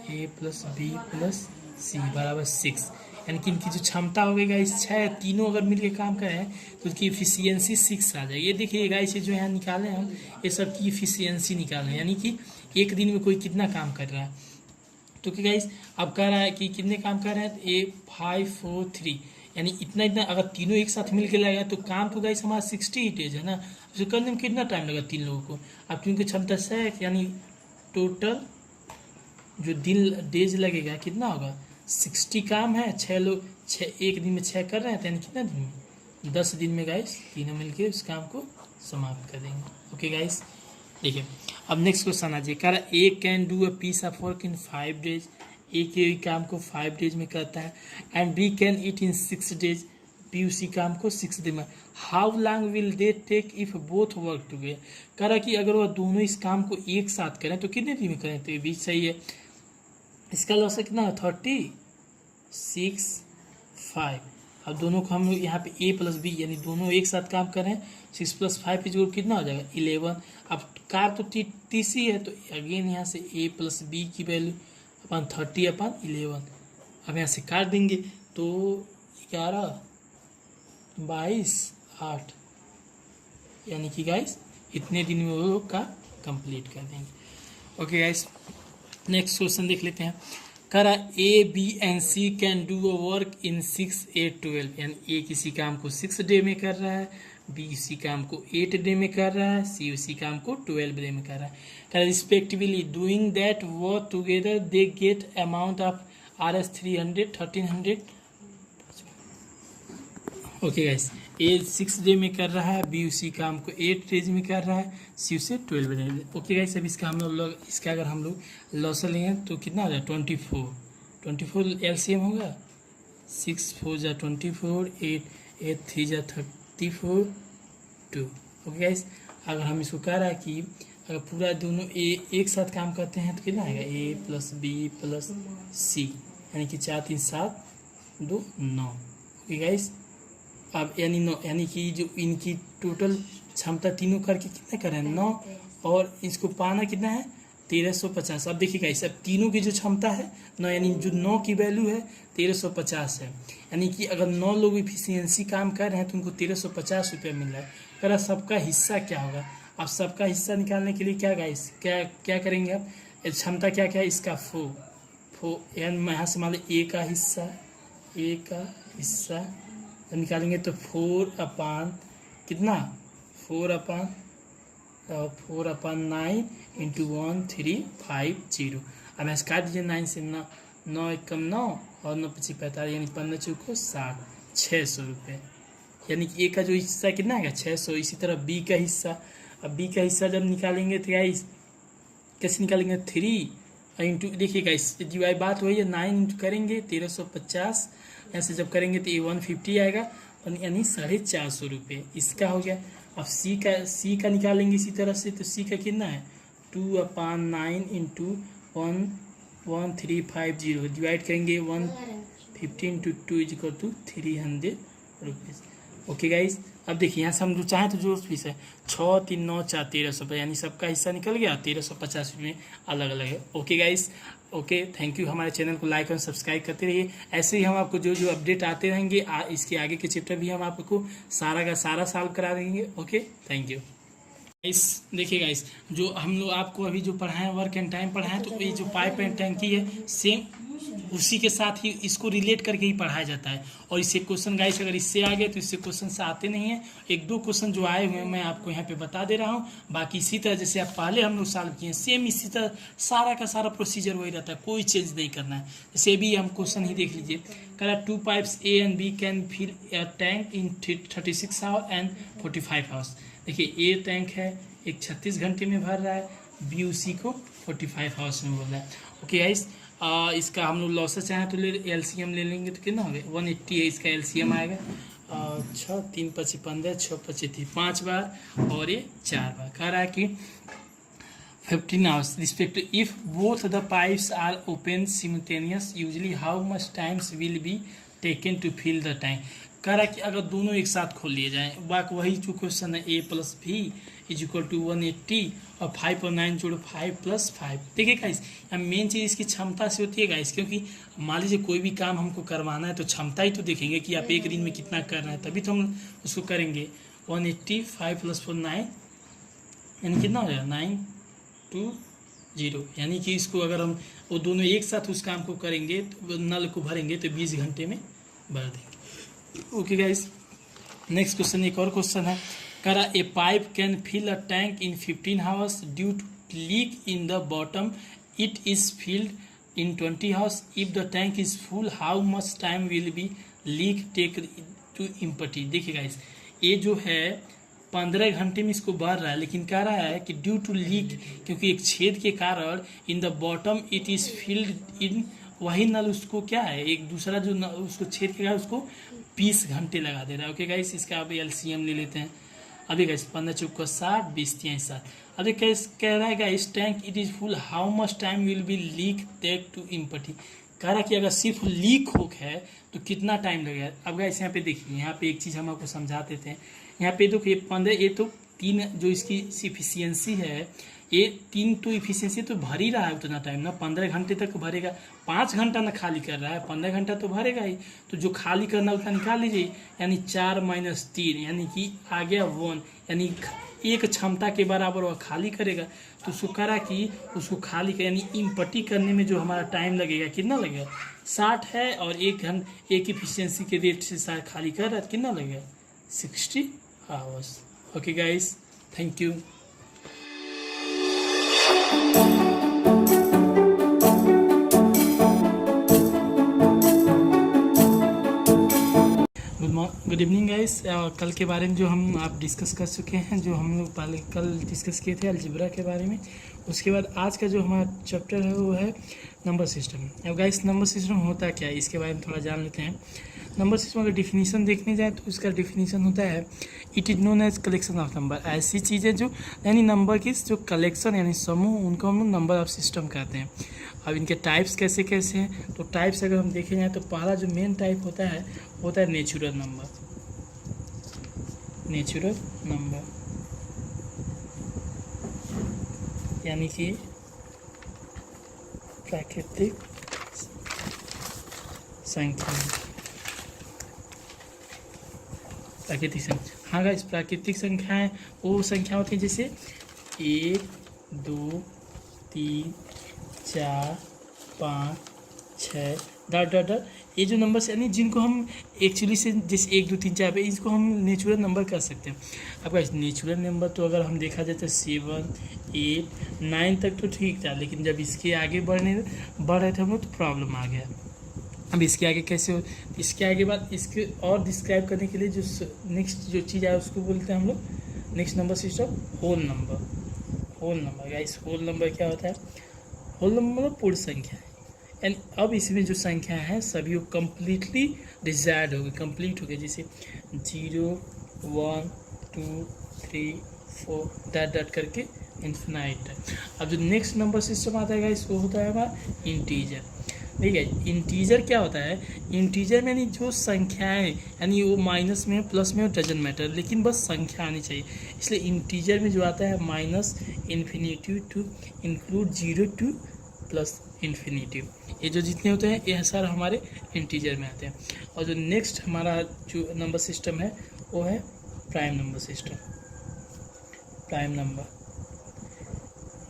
A plus B plus C बराबर 6। यानी कि इनकी जो क्षमता हो गई गाइस 6, तीनों अगर मिलके काम करें तो उसकी इफिशियंसी 6 आ जाएगी। ये देखिए गाइस ये जो यहाँ निकाले हम ये सब की इफिशियंसी निकालें, यानी कि एक दिन में कोई कितना काम कर रहा है। तो क्या गाइस अब कह रहा है कि कितने काम कर रहे हैं, तो 5 4 3 यानी इतना इतना अगर तीनों एक साथ मिल के लगेगा तो काम तो गाइस हमारा 60 डेज है ना। उसे करने में कितना टाइम लगा 3 लोगों को। अब क्योंकि क्षमता 6 यानी टोटल जो दिन डेज लगेगा कितना होगा 60। काम है 6 लोग 6 एक दिन में 6 कर रहे हैं, तो यानी कितना दिन में 10 दिन में गाइस तीनों मिलके उस काम को समाप्त कर देंगे। ओके गाइस, देखिए अब नेक्स्ट क्वेश्चन आ जाए। कह रहा है A can do a piece of work in 5 days. A के काम को 5 डेज में करता है and B can it in 6 days. B उसी काम को 6 दिन में। How long will they take if both work together. कह रहा कि अगर वह दोनों इस काम को एक साथ करें तो कितने दिन में करें, तो ये भी सही है। इसका लॉस कितना है 36 5। अब दोनों को हम लोग यहाँ पे A प्लस B यानी दोनों एक साथ काम कर रहे हैं। 6 प्लस 5 की जोड़ कितना हो जाएगा 11। अब कार तो TC है तो अगेन यहाँ से A प्लस B की वैल्यू अपन 30 अपन 11। अब यहाँ से काट देंगे तो 11 22 8, यानी कि गाइस इतने दिन में वो लोग का कंप्लीट कर देंगे। ओके गाइस, नेक्स्ट क्वेश्चन देख लेते हैं। कह रहा A B and C can do a work in 6 8 12, यानी A किसी काम को 6 डे में कर रहा है, B इसी काम को 8 डे में कर रहा है, C उसी काम को 12 डे में कर रहा है। कह रहा respectively doing that work together they get amount of RS 300 1300। Okay guys, A 6 day में कर रहा है, B उसी काम को 8 डेज में कर रहा है, C उसे 12 डे में। ओके गाइस, अब इसका हम लोग इसका अगर हम लोग लॉस लेंगे तो कितना हो जाए 24 LCM होगा 6 4 जा 24 8 8 3 जा 34 2। ओके गाइस, अगर हम इसको कह रहा है कि अगर पूरा दोनों एक साथ काम करते हैं तो कितना आएगा a प्लस बी प्लस सी, यानी कि 4 3 7 2 9। ओके गाइस, अब यानी 9, यानी कि जो इनकी टोटल क्षमता तीनों करके कितना करें 9, और इसको पाना कितना है 1350। अब देखिए गाइस, अब तीनों की जो क्षमता है 9, यानी जो 9 की वैल्यू है 1350 है, यानी कि अगर 9 लोग इफिशियंसी काम कर रहे हैं तो उनको 1350 रुपये मिल रहा है। अगर सबका हिस्सा क्या होगा, अब सबका हिस्सा निकालने के लिए क्या गाइस क्या क्या करेंगे, अब क्षमता क्या क्या है इसका यानी यहाँ से मान लो ए का हिस्सा निकालेंगे तो 4 कितना 4/9 इंटू 1350। अब ऐसे काट दीजिए 9 से 9 एक कम 9 और 9 पच्चीस 45, यानी 15 चौको 60, 600 रुपये, यानी कि ए का जो हिस्सा कितना है 600। इसी तरह बी का हिस्सा, अब बी का हिस्सा जब निकालेंगे तो गाइस कैसे निकालेंगे 3 इंटू, देखिए गाइस डिवाइड बात वही है 9 इंटू करेंगे 1350, ऐसे जब करेंगे तो ये 150 आएगा, यानी 450 रुपये इसका हो गया। अब सी का निकालेंगे इसी तरह से, तो सी का कितना है 2/9 इंटू 1350, डिवाइड करेंगे 150 into 2 equal to 300 rupees. Okay guys, अब देखिए यहाँ से हम जो चाहें तो जो फीस है 6 3 9 4 1300 रुपये, यानी सबका हिस्सा निकल गया 1350 रुपये अलग अलग है। Okay guys, okay thank you. हमारे चैनल को लाइक और सब्सक्राइब करते रहिए, ऐसे ही हम आपको जो जो अपडेट आते रहेंगे इसके आगे के चैप्टर भी हम आपको सारा का सारा सॉल्व करा देंगे। Okay thank you guys. देखिए गाइस, जो हम लोग आपको अभी जो पढ़ाएं वर्क एंड टाइम पढ़ाएं, तो ये जो पाइप एंड टैंकी है सेम उसी के साथ ही इसको रिलेट करके ही पढ़ाया जाता है। और इससे क्वेश्चन गाइस अगर इससे आ गए तो इससे क्वेश्चन से आते नहीं हैं, 1-2 क्वेश्चन जो आए हुए हैं मैं आपको यहाँ पे बता दे रहा हूँ, बाकी इसी तरह जैसे आप पहले हम लोग सॉल्व किए सेम इसी तरह सारा का सारा प्रोसीजर वही रहता है, कोई चेंज नहीं करना है। जैसे भी हम क्वेश्चन ही देख लीजिए, कह 2 pipes A and B can fill a tank in 36 hour and 45 hours. देखिए ए टैंक है एक 36 घंटे में भर रहा है, बी उसी को 45 आवर्स में बोल रहा है। ओके गाइस, इसका हम लोग लॉसेस चाहें तो एलसीएम ले लेंगे तो कितना हो गया 180 है, इसका एलसीएम आएगा 6 3 5 15 6 25 5 बार और ये 4 बार। कह रहा है कि 15 hours respect if both the pipes are open simultaneously how much times will be taken to fill the tank. कह रहा है कि अगर दोनों एक साथ खोल लिए जाएँ, बाकी वही जो क्वेश्चन है a प्लस भी इज इक्वल टू 180 और 5 और 9 जोड़ो 5 प्लस 5। देखिए गाइस, मेन चीज़ इसकी क्षमता से होती है गाइस, क्योंकि मान लीजिए कोई भी काम हमको करवाना है तो क्षमता ही तो देखेंगे कि आप एक दिन में कितना कर रहे हैं, तभी तो हम उसको करेंगे। 180 5 प्लस 4 9, यानी कितना हो जाएगा 920, यानी कि इसको अगर हम वो दोनों एक साथ उस काम को करेंगे तो नल को भरेंगे तो 20 घंटे में भर देंगे। ओके गाइस, नेक्स्ट क्वेश्चन एक और क्वेश्चन है, करा a pipe can fill a tank in 15 hours due to leak in the bottom, it is filled in 20 hours, if the tank is full how much time will be leak take to empty. देखिए guys, ये जो है 15 घंटे में इसको भर रहा है, लेकिन कह रहा है कि ड्यू टू लीक, क्योंकि एक छेद के कारण इन the bottom it is filled इन, वही नल उसको क्या है एक दूसरा जो उसको छेद के कारण उसको 20 घंटे लगा दे रहा है। ओके गाइस, इसका अब एलसीएम ले लेते हैं। अभी गाइस 15 चौको 60 20 3 60। अभी कह रहा है guys tank it is full how much time will be leak take to empty. कह रहा है कि अगर सिर्फ लीक हो है तो कितना टाइम लगेगा। अब गाइस यहाँ पे देखिए, यहाँ पे एक चीज़ हम आपको समझा देते हैं। यहाँ पे देखिए 15, ये तो 3 जो इसकी इफिशियंसी है, ये 3 तो इफिशियंसी तो भर ही रहा है उतना टाइम ना, 15 घंटे तक भरेगा। 5 घंटा ना खाली कर रहा है, 15 घंटा तो भरेगा ही। तो जो खाली करना उतना निकाल लीजिए, यानी 4 - 3 यानी कि आ गया 1, यानी एक क्षमता के बराबर वह खाली करेगा। तो उसको करा कि उसको खाली कर यानी इम्पटी करने में जो हमारा टाइम लगेगा कितना लगेगा 60 है, और एक इफिशियंसी के रेट से सारा खाली कर रहा है कितना लगेगा 60 hours. Okay guys, thank you. Good evening guys. कल के बारे में जो हम आप डिस्कस कर चुके हैं, जो हम लोग पहले कल डिस्कस किए थे अलजेब्रा के बारे में, उसके बाद आज का जो हमारा चैप्टर है वो है नंबर सिस्टम। अब गाइस नंबर सिस्टम होता क्या है इसके बारे में थोड़ा जान लेते हैं। नंबर सिस्टम अगर डिफिनीसन देखने जाए तो इसका डिफिनीसन होता है it is known as collection of number. ऐसी चीज़ें जो यानी नंबर की जो कलेक्शन यानी समूह, उनको हम नंबर ऑफ सिस्टम कहते हैं। अब इनके टाइप्स कैसे कैसे हैं, तो टाइप्स अगर हम देखे जाए तो पहला जो मेन टाइप होता है नेचुरल नंबर। नेचुरल नंबर यानी कि प्राकृतिक संख्या। प्राकृतिक संख्या, हाँ गाइस, प्राकृतिक संख्याएं वो संख्या होती है जैसे 1 2 3 4 5 6 डॉट डॉट डॉट। ये जो नंबर्स यानी जिनको हम एक्चुअली से जैसे 1 2 3 4 पे, इसको हम नेचुरल नंबर कह सकते हैं। अब गाइस नेचुरल नंबर तो अगर हम देखा जाए तो 7 8 9 तक तो ठीक था, लेकिन जब इसके आगे बढ़ रहे थे हम लोग तो प्रॉब्लम आ गया। अब इसके आगे कैसे हो, इसके आगे बाद इसके और डिस्क्राइब करने के लिए जो नेक्स्ट जो चीज़ है उसको बोलते हैं हम लोग next number system whole number. Whole number guys, whole number क्या होता है? होल नंबर मतलब पूर्ण संख्या है। एंड अब इसमें जो संख्या है सभी वो कम्प्लीटली डिजायर्ड हो गए, कंप्लीट हो गए, जैसे 0 1 2 3 4 डॉट डॉट करके इन्फिनाइट है। अब जो नेक्स्ट नंबर सिस्टम आता है गाइस वो होता है हमारा इंटीजर। ठीक है, इंटीजर क्या होता है? इंटीजर में यानी जो संख्याएं यानी वो माइनस में प्लस में डजंट मैटर, लेकिन बस संख्या आनी चाहिए। इसलिए इंटीजर में जो आता है minus infinity to include 0 to plus infinity, ये जो जितने होते हैं ये सारे हमारे इंटीजर में आते हैं। और जो नेक्स्ट हमारा जो नंबर सिस्टम है वो है prime number system. Prime number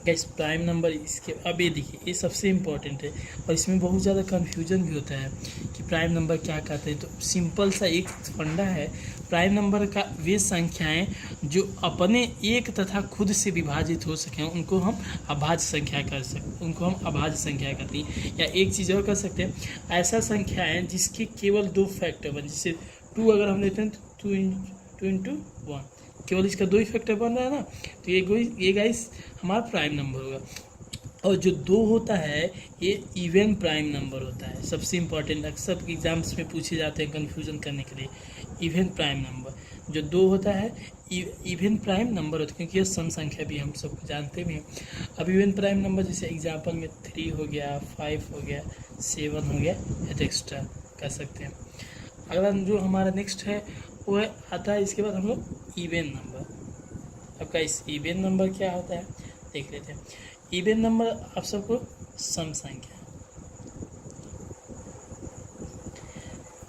guys, prime number इसके अब ये देखिए ये सबसे इम्पोर्टेंट है और इसमें बहुत ज़्यादा कन्फ्यूजन भी होता है कि प्राइम नंबर क्या कहते हैं। तो सिंपल सा एक फंडा है, प्राइम नंबर का वे संख्याएं जो अपने एक तथा खुद से विभाजित हो सकें उनको हम अभाज्य संख्या कर सकते, उनको हम अभाज्य संख्या कहते हैं। या एक चीज़ और कर सकते हैं, ऐसा संख्याएँ जिसके केवल 2 फैक्टर बन, जैसे 2 अगर हम लेते हैं तो 2 इंटू 1, केवल इसका 2 ही फैक्टर बन रहा है ना, तो ये गाइस हमारा प्राइम नंबर होगा। और जो 2 होता है ये इवन प्राइम नंबर होता है, सबसे इम्पॉर्टेंट, अक्सर एग्जाम्स में पूछे जाते हैं कन्फ्यूजन करने के लिए। इवन प्राइम नंबर जो 2 होता है इवन प्राइम नंबर होता है, क्योंकि यह सम संख्या भी हम सब जानते भी हैं। अब इवन प्राइम नंबर जैसे एग्जाम्पल में 3 हो गया, 5 हो गया, 7 हो गया, एक्स्ट्रा कर सकते हैं। अगला जो हमारा नेक्स्ट है वो आता है इसके बाद हम लोग इवन नंबर। अब इस इवन नंबर क्या होता है देख लेते हैं। इवन नंबर आप सबको सम संख्या,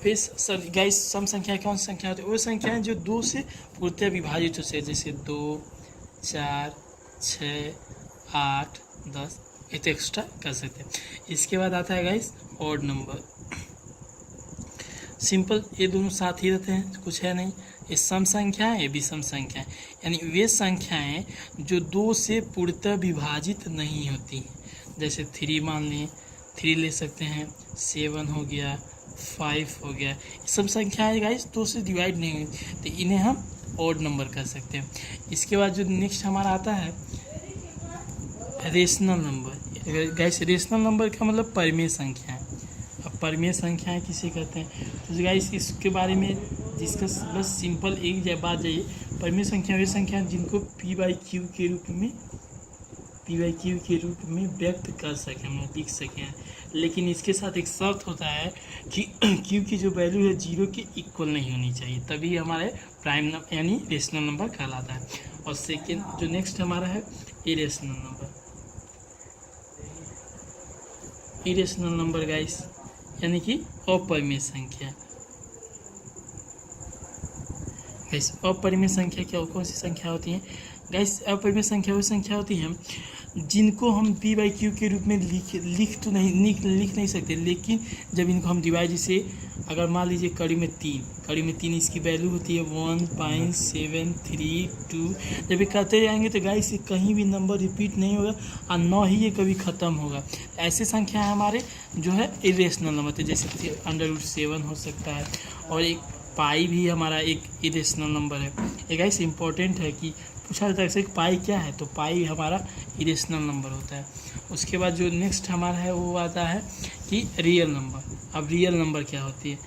फिर गाइस सम संख्या कौन सी संख्या होती है? वो संख्याएं जो 2 से पूर्णतः विभाजित होते हैं, जैसे 2 4 6 8 10 ये एक्स्ट्रा कर सकते हैं। इसके बाद आता है गाइस ऑड नंबर। सिंपल, ये दोनों साथ ही रहते हैं, कुछ है नहीं। ये सम संख्या है, ये भी सम संख्या है, यानी वे संख्याएं जो 2 से पूर्णतः विभाजित नहीं होती। जैसे 3 मान लें, 3 ले सकते हैं, 7 हो गया, 5 हो गया, ये सब संख्याएं गाइस 2 से डिवाइड नहीं हुई, तो इन्हें हम ऑड नंबर कर सकते हैं। इसके बाद जो नेक्स्ट हमारा आता है rational number. Guys rational number का मतलब परिमेय संख्या है। अब परिमेय संख्याएं किसे कहते हैं? तो गाइस इसके बारे में डिस्कस, बस सिंपल एक बात जाइए, परिमेय संख्या वे संख्या जिनको p/q के रूप में व्यक्त कर सकें, हम लोग लिख सकें। लेकिन इसके साथ एक शर्त होता है कि q की जो वैल्यू है 0 के इक्वल नहीं होनी चाहिए, तभी हमारे प्राइम नंबर यानी रेशनल नंबर कहलाता है। और सेकेंड जो नेक्स्ट हमारा है irrational number. Irrational number guys यानी कि अपरिमेय संख्या। गाइस अपरिमेय संख्या क्या, कौन सी संख्या होती है? गाइस अपरिमेय संख्या वो संख्या होती है जिनको हम p/q के रूप में लिख नहीं सकते, लेकिन जब इनको हम डिवाइड, जैसे अगर मान लीजिए कड़ी में 3 इसकी वैल्यू होती है 1.732। जब ये करते जाएंगे तो गाइस कहीं भी नंबर रिपीट नहीं होगा और न ही ये कभी ख़त्म होगा। ऐसे संख्या हमारे जो है इरेशनल नंबर थे, जैसे √7 हो सकता है। और एक पाई भी हमारा एक इरेशनल नंबर है। ये गाइस इंपॉर्टेंट है कि पूछा जाता है कि पाई क्या है, तो पाई हमारा इरेशनल नंबर होता है। उसके बाद जो नेक्स्ट हमारा है वो आता है कि रियल नंबर। अब रियल नंबर क्या होती है?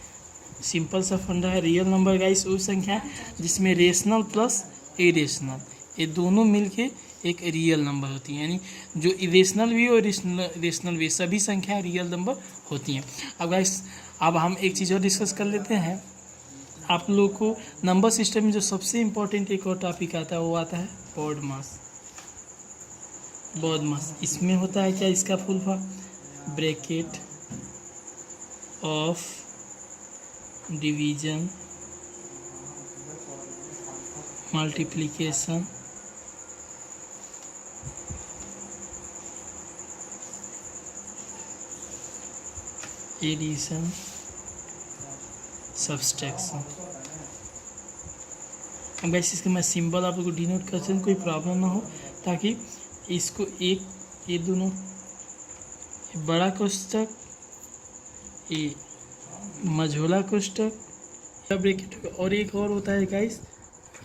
सिंपल सा फंडा है। रियल नंबर गाइस वो संख्या है जिसमें रेशनल प्लस इरेशनल ये दोनों मिलके एक रियल नंबर होती है, यानी जो इरेशनल भी और रेशनल भी सभी संख्याएं रियल नंबर होती हैं। अब गाइस अब हम एक चीज़ और डिस्कस कर लेते हैं। आप लोग को नंबर सिस्टम में जो सबसे इम्पोर्टेंट एक और टॉपिक आता है वो आता है बॉड मास। बॉड मास इसमें होता है क्या, इसका full form bracket of division multiplication addition subtraction. अब वैसे इसका मैं सिंबल आप लोग को डिनोट कर सकूँ, कोई प्रॉब्लम ना हो, ताकि इसको एक ये दोनों बड़ा कोष्ठक ये मझोला कोष्ठक ब्रैकेट होगा, और एक और होता है गाइस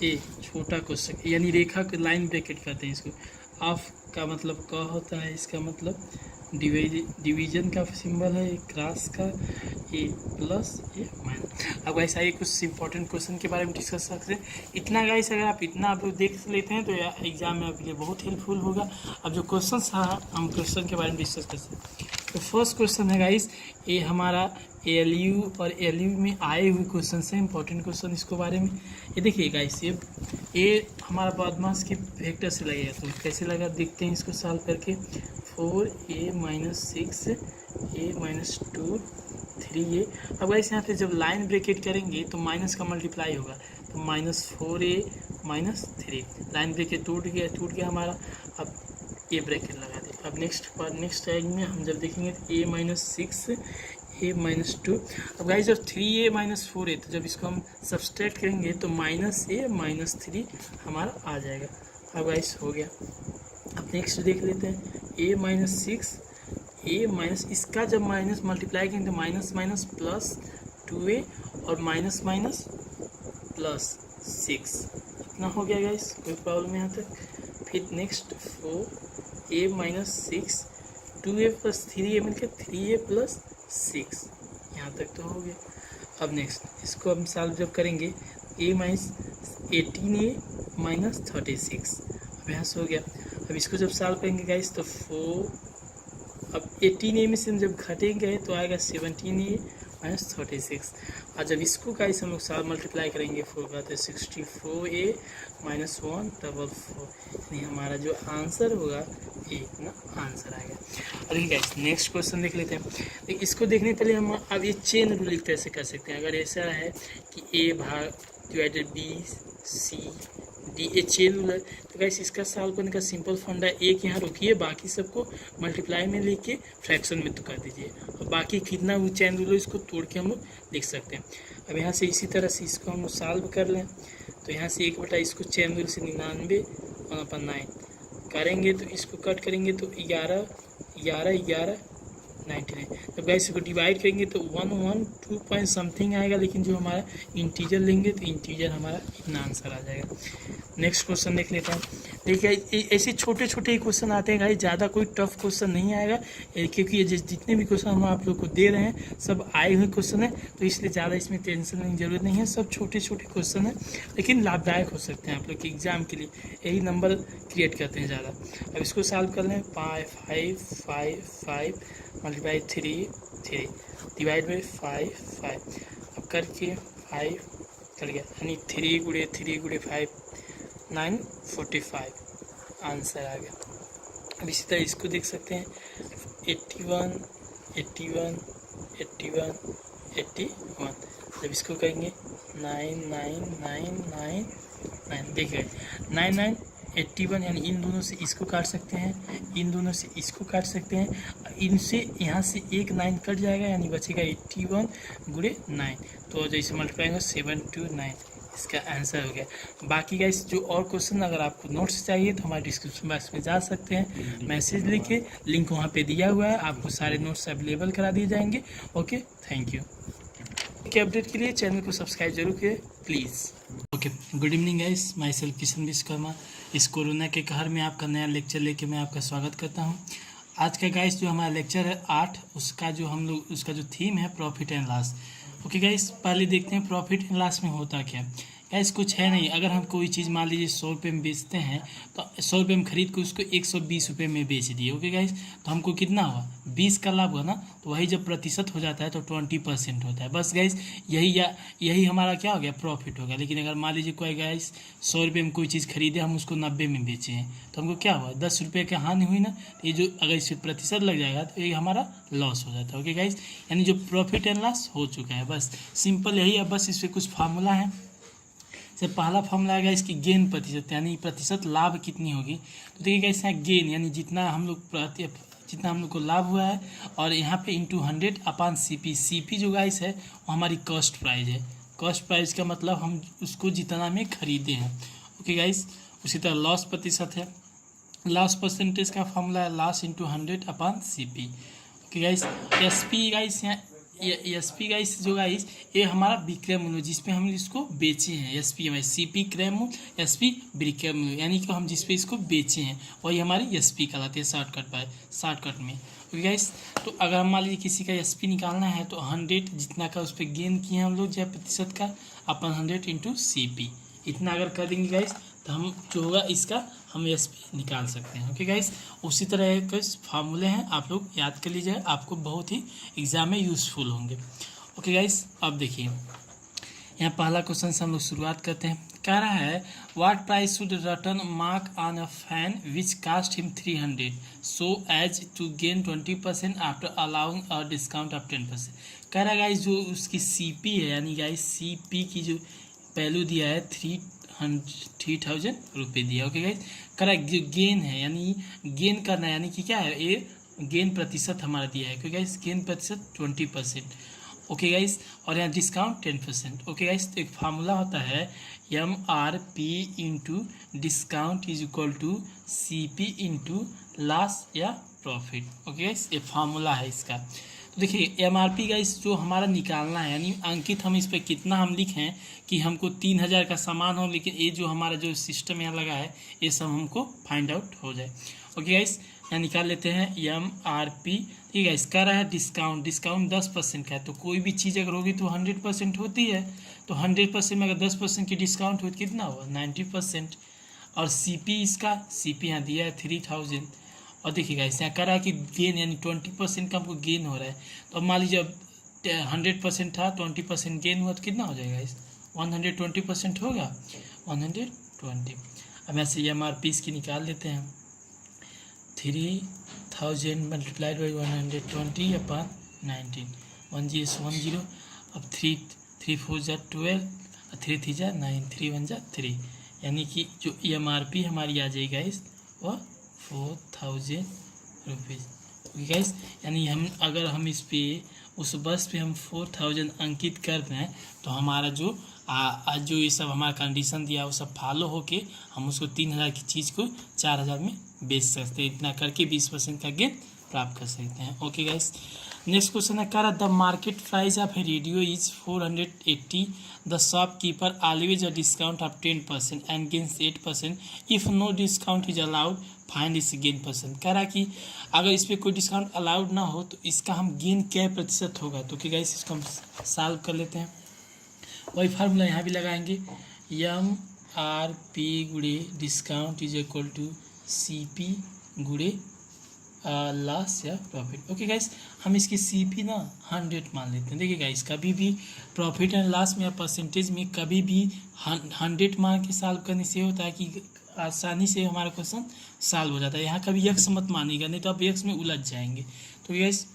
ये छोटा कोष्ठक, यानी रेखा को लाइन ब्रैकेट कहते हैं इसको। ऑफ का मतलब क होता है, इसका मतलब डिवीजन का सिंबल है, ये क्रॉस का, ये प्लस ये माइनस। अब गाइस आइए कुछ इंपॉर्टेंट क्वेश्चन के बारे में डिस्कस करते हैं। इतना गाइस अगर आप इतना आप लोग देख लेते हैं तो एग्जाम में आपके लिए बहुत हेल्पफुल होगा। अब जो क्वेश्चन है हम क्वेश्चन के बारे में डिस्कस करते हैं। तो फर्स्ट क्वेश्चन है गाइस ये हमारा एलयू और एलयू में आए हुए क्वेश्चन है, इंपॉर्टेंट क्वेश्चन इसको बारे में। ये देखिए गाइस ये हमारा बदमाश के वेक्टर से लगेगा, तो कैसे लगा देखते हैं इसको सॉल्व करके। 4a - 6a - 2 3a। अब गाइस यहाँ पे जब लाइन ब्रैकेट करेंगे तो माइनस का मल्टीप्लाई होगा, तो -4a - 3 लाइन ब्रैकेट टूट गया हमारा। अब ये ब्रैकेट लगा दे। अब नेक्स्ट टाइम में हम जब देखेंगे तो a - 6 a - 2। अब गाइस जब 3a - 4a तो जब इसको हम सब्सट्रैक्ट करेंगे तो -a - 3 हमारा आ जाएगा। अब गाइस हो गया। अब नेक्स्ट देख लेते हैं a - 6 a इसका जब माइनस मल्टीप्लाई करेंगे तो माइनस प्लस 2a और माइनस प्लस 6 इतना हो गया गाइस, कोई प्रॉब्लम यहाँ तक। फिर नेक्स्ट 4a - 6 2a + 3a मिलकर 3a + 6 यहाँ तक तो हो गया। अब नेक्स्ट इसको हम सॉल्व जब करेंगे a - 18a - 36 अब यहाँ से हो गया। अब इसको जब सॉल्व करेंगे गाइस तो 4 अब 18a में से हम जब घटेंगे तो आएगा 17a - 36। और जब इसको गाइस हम लोग सॉल्व मल्टीप्लाई करेंगे 4 का तो 64a - 144 यानी हमारा जो आंसर होगा ये इतना आंसर आएगा। और गाइस नेक्स्ट क्वेश्चन देख लेते हैं। तो इसको देखने के लिए हम अब ये चेन रूल एक तरह से कर सकते हैं। अगर ऐसा है कि a भाग डिवाइडेड b c d ये चेन रूल है तो गाइस इसका सॉल्व करने का सिंपल फंडा एक यहाँ रोकिए, बाकी सबको मल्टीप्लाई में लेके फ्रैक्शन में तो कर दीजिए, और बाकी कितना वो चेन रूल है इसको तोड़ के हम लोग लिख सकते हैं। अब यहाँ से इसी तरह से इसको हम सॉल्व कर लें तो यहाँ से 1/, इसको चेन रूल से 99 1/9 करेंगे तो इसको कट करेंगे तो 11 99। तो गाइस इसको डिवाइड करेंगे तो 112 पॉइंट समथिंग आएगा, लेकिन जो हमारा इंटीजर लेंगे तो इंटीजर हमारा इतना आंसर आ जाएगा। नेक्स्ट क्वेश्चन देख लेते हैं। देखिए ऐसे छोटे छोटे क्वेश्चन आते हैं गाइस, ज़्यादा कोई टफ क्वेश्चन नहीं आएगा, क्योंकि ये जितने भी क्वेश्चन हम आप लोग को दे रहे हैं सब आए हुए क्वेश्चन है, तो इसलिए ज़्यादा इसमें टेंशन लेने की जरूरत नहीं है। सब छोटे छोटे क्वेश्चन है लेकिन लाभदायक हो सकते हैं आप लोग के एग्जाम के लिए, यही नंबर क्रिएट करते हैं ज़्यादा। अब इसको सॉल्व कर लें 5 मल्टीप्लाई 3 डिवाइड बाई 5 अब करके 5 कर गया, यानी 3 × 5 9 45 आंसर आ गया। अब इसी तरह इसको देख सकते हैं 81 जब इसको करेंगे 9 देखिए 9 81 यानी इन दोनों से इसको काट सकते हैं, इन दोनों से इसको काट सकते हैं, इनसे यहाँ से एक 9 कट जाएगा यानी बचेगा 81 × 9, तो जैसे मल्टीप्लाई होगा 729 इसका आंसर हो गया। बाकी गाइस जो और क्वेश्चन अगर आपको नोट्स चाहिए तो हमारे डिस्क्रिप्शन बॉक्स में जा सकते हैं, मैसेज लिखे, लिंक वहाँ पे दिया हुआ है, आपको सारे नोट्स अवेलेबल करा दिए जाएंगे। Okay, thank you. के अपडेट के लिए चैनल को सब्सक्राइब जरूर करें please. Okay, good evening guys, myself Kishan Vishwakarma. इस कोरोना के कहर में आपका नया लेक्चर लेके मैं आपका स्वागत करता हूँ। आज का गाइस जो हमारा लेक्चर है 8, उसका जो हम लोग उसका जो थीम है profit and loss. Okay guys, पहले देखते हैं प्रॉफिट एंड लॉस में होता क्या। गाइस कुछ है नहीं, अगर हम कोई चीज़ मान लीजिए 100 रुपये में बेचते हैं तो 100 रुपये में खरीद के उसको 120 रुपये में बेच दिए। ओके गाइस, तो हमको कितना हुआ 20 का लाभ हुआ ना। तो वही जब प्रतिशत हो जाता है तो 20% होता है। बस गाइस यही हमारा क्या हो गया, प्रॉफिट हो गया। लेकिन अगर मान लीजिए कोई गाइस 100 रुपये में कोई चीज़ खरीदे, हम उसको 90 में बेचे हैं, तो हमको क्या हुआ 10 रुपये की हानि हुई ना। तो ये जो अगर इस प्रतिशत लग जाएगा तो ये हमारा लॉस हो जाता है। ओके गाइस, यानी जो प्रॉफिट एंड लॉस हो चुका है। बस सिंपल यही है, बस इस पर कुछ फार्मूला है। जैसे पहला फॉर्मूला आएगा इसकी गेन प्रतिशत, यानी प्रतिशत लाभ कितनी होगी। तो देखिए गाइस यहाँ गेन यानी जितना हम लोग को लाभ हुआ है, और यहाँ पे इंटू 100 अपान सीपी। सीपी जो गाइस है वो हमारी कॉस्ट प्राइस है। कॉस्ट प्राइस का मतलब हम उसको जितना में खरीदे हैं। ओके गाइस, उसी तरह लॉस प्रतिशत है। लॉस परसेंटेज का फॉर्मूला है loss into 100 upon CP. Okay guys, SP guys यहाँ एसपी गाइस जो गाइस ये हमारा विक्रय मूल्य जिसपे हम इसको बेचे हैं। एसपी हमारे सीपी क्रय मूल्य, एसपी विक्रय मूल्य, यानी कि हम जिसपे इसको बेचे हैं वही हमारी एसपी कहलाती है शॉर्टकट में। ओके गाइस, तो अगर हम मान लीजिए किसी का एसपी निकालना है तो 100 जितना का उस पर गेन किए हम लोग जो प्रतिशत का अपन 100 इंटू सीपी, इतना अगर कर देंगे गाइस तो हम जो होगा इसका हम एसपी निकाल सकते हैं। ओके गाइस, उसी तरह कुछ फार्मूले हैं, आप लोग याद कर लीजिए, आपको बहुत ही एग्जाम में यूज़फुल होंगे। ओके गाइस, अब देखिए यहाँ पहला क्वेश्चन से हम लोग शुरुआत करते हैं। कह रहा है what price should return mark on a fan which cost him 300 so as to gain 20% after allowing a discount of 10%। कह रहा है गाइस जो उसकी सीपी है, यानी गाइस सीपी की जो वैल्यू दिया है 3000 रुपये दिया। ओके गाइस, करेक्ट जो गेन है यानी गेन करना है, यानी कि क्या है ये गेन प्रतिशत हमारा दिया है। क्योंकि गाइस गेन प्रतिशत 20%। ओके गाइस, और यहाँ डिस्काउंट 10%। ओके गाइस, तो एक फार्मूला होता है MRP into discount is equal to CP into loss या प्रॉफिट। ओके गाइस, ये फार्मूला है इसका। तो देखिए MRP गाइस जो हमारा निकालना है, यानी अंकित हम इस पर कितना हम लिखें कि हमको 3000 का सामान हो, लेकिन ये जो हमारा जो सिस्टम यहाँ लगा है ये सब हमको फाइंड आउट हो जाए। ओके गाइस, यहाँ निकाल लेते हैं MRP। ठीक है, इसका रहा है डिस्काउंट 10% का है। तो कोई भी चीज़ अगर होगी तो 100% होती है। तो 100% में अगर 10% की डिस्काउंट हो तो कितना हुआ 90%। और CP इसका CP यहाँ दिया है 3000। और देखिएगा इस यहाँ करा कि गेन यानी 20% का हमको गेन हो रहा है। तो अब मान लीजिए अब 100% था, 20% गेन हुआ तो कितना हो जाएगा इस 120% होगा 120। अब ऐसे MRP इसकी निकाल लेते हैं 3000 मल्टीप्लाइड बाई 120 अपान 19 1 0 1 0। अब 3 4 जा 12 और 3 3 जा 9 3 1 जा 3, यानी कि जो MRP हमारी आ जाएगा इस वह 4000 रुपीज़। ओके गाइस, यानी अगर हम इस पे उस बस पे हम 4000 अंकित कर दें तो हमारा जो जो ये सब हमारा कंडीशन दिया वो सब फॉलो होके हम उसको 3000 की चीज़ को 4000 में बेच सकते हैं। इतना करके 20% का गेन प्राप्त कर सकते हैं। ओके गाइस, नेक्स्ट क्वेश्चन है करा the market price of a radio is 480। The shopkeeper always a discount of 10% and gains 8%। If no discount is allowed find is gain percent. कह रहा कि अगर इस पर कोई डिस्काउंट अलाउड ना हो तो इसका हम गेन क्या प्रतिशत होगा। तो कि गाइस इसको हम सॉल्व कर लेते हैं। वही फार्मूला यहाँ भी लगाएंगे MRP गुणे discount is equal to CP गुणे लॉस या प्रॉफिट। ओके गाइस, हम इसकी CP ना 100 मान लेते हैं। देखिए गाइस कभी भी प्रॉफिट एंड लॉस में या परसेंटेज में कभी भी 100 मान के सॉल्व करने से होता है कि आसानी से हमारा क्वेश्चन सॉल्व हो जाता है। यहाँ कभी यक्स मत मानिएगा, नहीं तो आप यक्स में उलझ जाएंगे। तो गाइस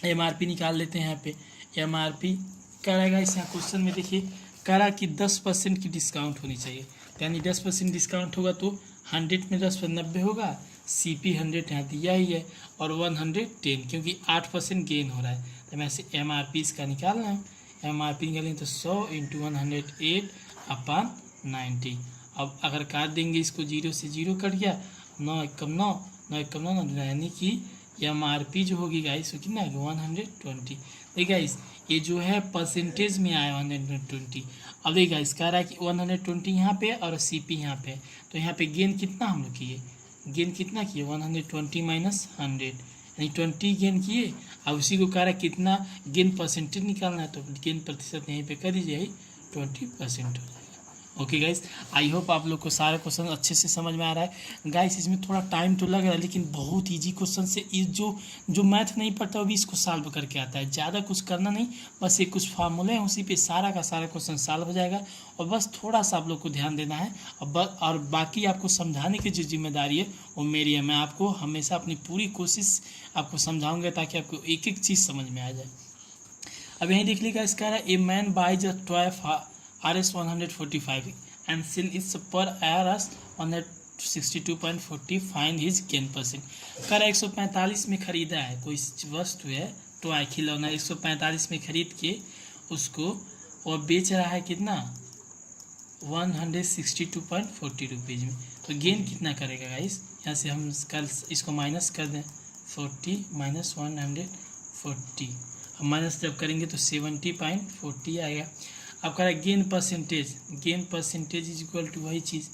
MRP निकाल लेते हैं। यहाँ पे MRP करेगा इस यहाँ क्वेश्चन में देखिए करा कि 10% की डिस्काउंट होनी चाहिए, यानी 10% डिस्काउंट होगा तो 100 में 10 पर 90 होगा। CP 100 यहाँ दिया ही है और 110 क्योंकि 8% गेन हो रहा है। तो मैं ऐसे MRP इसका निकालना है। MRP निकालेंगे तो 100 इंटू 108 अपान 90। अब अगर काट देंगे इसको 0 से 0 कट गया, 9 एकम 9 9 एकम 9, यानी कि MRP जो होगी गाइस वो कितना है 120। देखिए गाइस ये जो है परसेंटेज में आया 120। अब देखिए गाइस कह रहा है कि 120 यहाँ पे और CP यहाँ पे, तो यहाँ पे गेन कितना हम लोग किए गेन कितना किए 120 माइनस 100 यानी 20 गेन किए। अब उसी को कह रहा है कितना गेन परसेंटेज निकालना है, तो गेन प्रतिशत यहीं पे कर दीजिए 20% हो जाएगा। ओके गाइस, आई होप आप लोग को सारा क्वेश्चन अच्छे से समझ में आ रहा है। गाइस इसमें थोड़ा टाइम तो लग रहा है, लेकिन बहुत इजी क्वेश्चन से जो मैथ नहीं पढ़ता वो भी इसको सॉल्व करके आता है। ज़्यादा कुछ करना नहीं, बस ये कुछ फार्मूले हैं उसी पे सारा का सारा क्वेश्चन सॉल्व हो जाएगा। और बस थोड़ा सा आप लोग को ध्यान देना है और बाकी आपको समझाने की जो जिम्मेदारी है वो मेरी है। मैं आपको हमेशा अपनी पूरी कोशिश आपको समझाऊंगा ताकि आपको एक एक चीज़ समझ में आ जाए। अब यहीं देख लीजिएगा, इसका a man buys a toy RS 145 and sell its per RS 162.40, find his gain percent. कर 145 में खरीदा है, कोई वस्तु है टॉय खिलौना 145 में खरीद के उसको और बेच रहा है कितना 162.40 रुपीज़ में, तो गेन कितना करेगा गाइस। यहाँ से हम कल इसको माइनस कर दें 40 माइनस 140, अब माइनस जब करेंगे तो 70.40 आएगा। अब कह रहा है gain percentage is equal to वही चीज़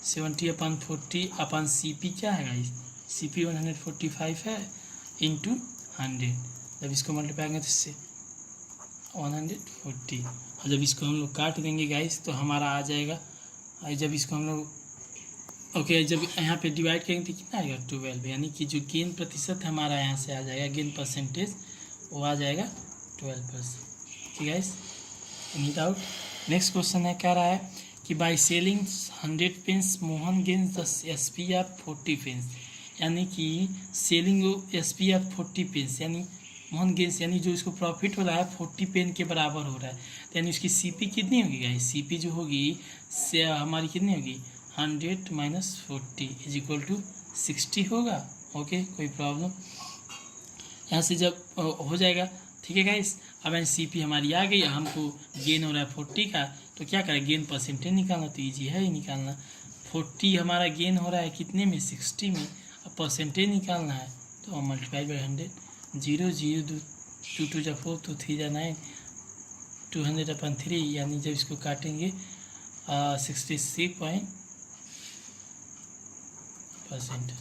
70/40 अपन CP क्या है गाइस, CP 145 है इंटू 100, जब इसको मल्टीप्लाई करेंगे तो इससे 140, और जब इसको हम लोग काट देंगे गाइस तो हमारा आ जाएगा। और जब इसको हम लोग जब यहाँ पे डिवाइड करेंगे तो कितना आएगा 12, यानी कि जो गेन प्रतिशत हमारा यहाँ से आ जाएगा गेन परसेंटेज वो आ जाएगा 12%। ठीक है guys, any doubt. Next question है, कह रहा है कि by selling 100 pens Mohan gains the SP of 40 pens, यानी कि सेलिंग SP ऑफ 40 पेंस यानी मोहन गेंस यानी जो इसको प्रॉफिट हो रहा है 40 पेन के बराबर हो रहा है, तो यानी उसकी CP कितनी होगी गाइस, CP जो होगी से हमारी कितनी होगी 100 माइनस 40 इज इक्वल टू 60 होगा। ओके, कोई प्रॉब्लम यहाँ से जब हो जाएगा। ठीक है गाइस, अब CP हमारी आ गई, हमको गेन हो रहा है 40 का, तो क्या करें गेन परसेंटेज निकालना, तो ईजी है ही निकालना। 40 हमारा गेन हो रहा है कितने में 60 में, अब परसेंटेज निकालना है तो मल्टीप्लाई बाई 100, 0 0 2 2 जा 4 2 3 जा 9 200/3, यानी जब इसको काटेंगे 63%।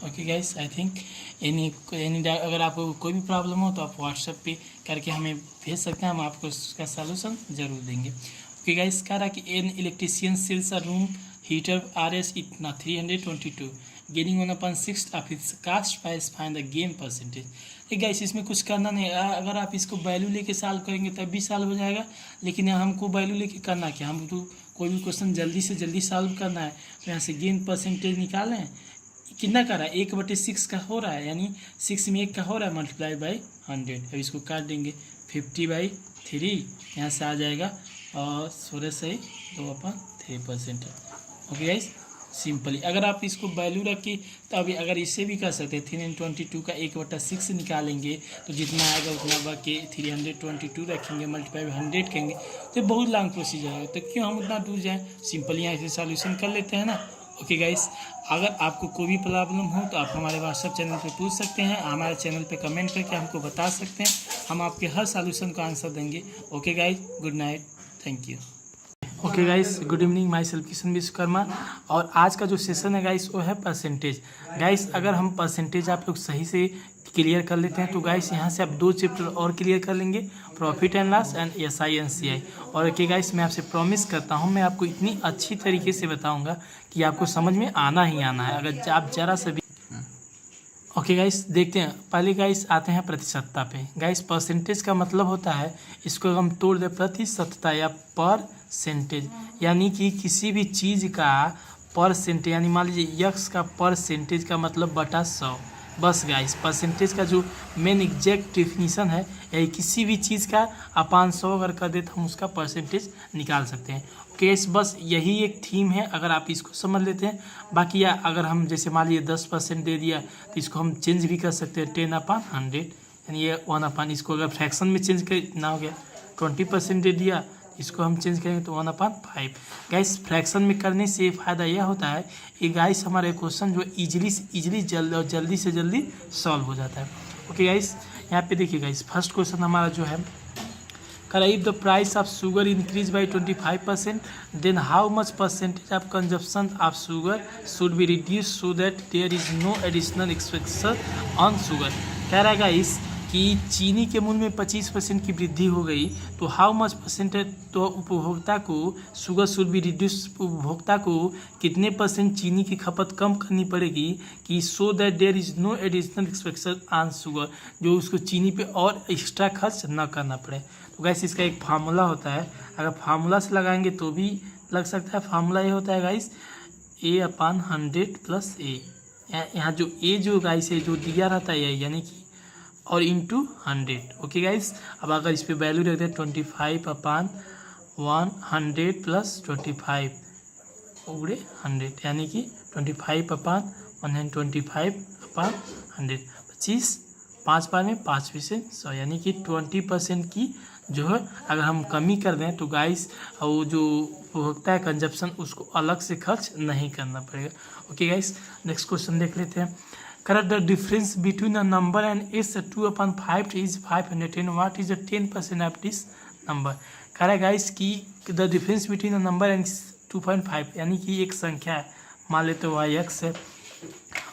Okay guys, I think any अगर आपको कोई भी प्रॉब्लम हो तो आप व्हाट्सएप पे करके हमें भेज सकते हैं, हम आपको उसका सलूशन ज़रूर देंगे। ओके गाइस, कह रहा कि an electrician sells a room heater RS इतना 322 gaining 1/6 of its cost price, find the gain percentage. ठीक गाइस, इसमें कुछ करना नहीं, अगर आप इसको वैल्यू लेके सॉल्व करेंगे तब भी सॉल्व हो जाएगा, लेकिन यहाँ हमको वैल्यू लेके करना क्या, हम तो कोई भी क्वेश्चन जल्दी से जल्दी सॉल्व करना है, तो यहाँ से गेन परसेंटेज निकालें। कितना कर रहा है 1/6 का हो रहा है, यानी 6 में 1 का हो रहा है मल्टीप्लाई बाई 100। अब इसको काट देंगे 50/3, यहाँ से आ जाएगा और 16 से 2/3%। ओके गाइस, सिंपली अगर आप इसको वैल्यू रखिए तो अभी अगर इससे भी कर सकते हैं 322 का 1/6 निकालेंगे तो जितना आएगा उतना बाकी 322 रखेंगे मल्टीप्लाई 100 करेंगे, तो बहुत लॉन्ग प्रोसीजर है, तो क्यों हम उतना दूर जाएँ, सिंपली यहाँ से सॉल्यूशन कर लेते हैं ना। ओके गाइस, अगर आपको कोई भी प्रॉब्लम हो तो आप हमारे व्हाट्सएप चैनल पे पूछ सकते हैं, हमारे चैनल पे कमेंट करके हमको बता सकते हैं, हम आपके हर सॉल्यूशन का आंसर देंगे। Okay guys, good night, thank you. Okay guys, good evening, my self Kishan Vishwakarma, और आज का जो सेशन है गाइस वो है परसेंटेज। गाइस अगर हम परसेंटेज आप लोग सही से क्लियर कर लेते हैं तो गाइस यहाँ से आप 2 चैप्टर और क्लियर कर लेंगे, profit and loss and SI NCI। और ओके गाइस, मैं आपसे प्रॉमिस करता हूँ मैं आपको इतनी अच्छी तरीके से बताऊँगा कि आपको समझ में आना ही आना है, अगर आप ज़रा सा भी। ओके गाइस, देखते हैं, पहले गाइस आते हैं प्रतिशतता पे। गाइस परसेंटेज का मतलब होता है, इसको हम तोड़ दें प्रतिशतता या परसेंटेज, यानी कि किसी भी चीज़ का परसेंटेज, यानी मान लीजिए x का परसेंटेज का मतलब बटा 100। बस गाइस, परसेंटेज का जो मेन एग्जैक्ट डेफिनीशन है यही, किसी भी चीज़ का अपान 100 अगर कर दे तो हम उसका परसेंटेज निकाल सकते हैं। केस बस यही एक थीम है, अगर आप इसको समझ लेते हैं। बाकी या अगर हम जैसे मान लीजिए 10% दे दिया तो इसको हम चेंज भी कर सकते हैं 10/100, यानी ये 1/, इसको अगर फ्रैक्शन में चेंज करना हो गया 20% दे दिया, इसको हम चेंज करेंगे तो 1/5। गाइस फ्रैक्शन में करने से फ़ायदा यह होता है कि गाइस हमारे क्वेश्चन जो इजीली जल्दी से जल्दी सॉल्व हो जाता है। ओके गाइस, यहाँ पे देखिए गाइस, फर्स्ट क्वेश्चन हमारा जो है कह if the price of sugar increase by 25% then how much percentage of consumption of sugar should be reduce so that there is no additional expenditure on sugar. कह रहा है गाइस कि चीनी के मूल्य में 25% की वृद्धि हो गई तो हाउ मच परसेंटेज, तो उपभोक्ता को शुगर शुड बी रिड्यूस, उपभोक्ता को कितने परसेंट चीनी की खपत कम करनी पड़ेगी कि so that there is no additional expenditure on sugar, जो उसको चीनी पे और एक्स्ट्रा खर्च न करना पड़े। तो गाइस इसका एक फार्मूला होता है, अगर फार्मूला से लगाएंगे तो भी लग सकता है। फार्मूला ये होता है गाइस A/100 प्लस ए, यहाँ जो ए जो गाइस है जो दिया रहता है यानी कि और इंटू 100। ओके गाइस, अब अगर इस पे वैल्यू रखते हैं 25/100 प्लस 25 उगड़े 100 यानी कि 25/125/100, 25 5 बार में 5% 100 यानी कि 20% की जो है अगर हम कमी कर दें तो गाइस वो जो उपभोक्ता है कंजप्शन उसको अलग से खर्च नहीं करना पड़ेगा। ओके गाइस, नेक्स्ट क्वेश्चन देख लेते हैं। Correct the difference between a number and इस 2/5 is 510, what is the 10% of this number. कह रहा है गाइस कि the difference between a number and 2.5 यानी कि एक संख्या है, मान लेते हो x है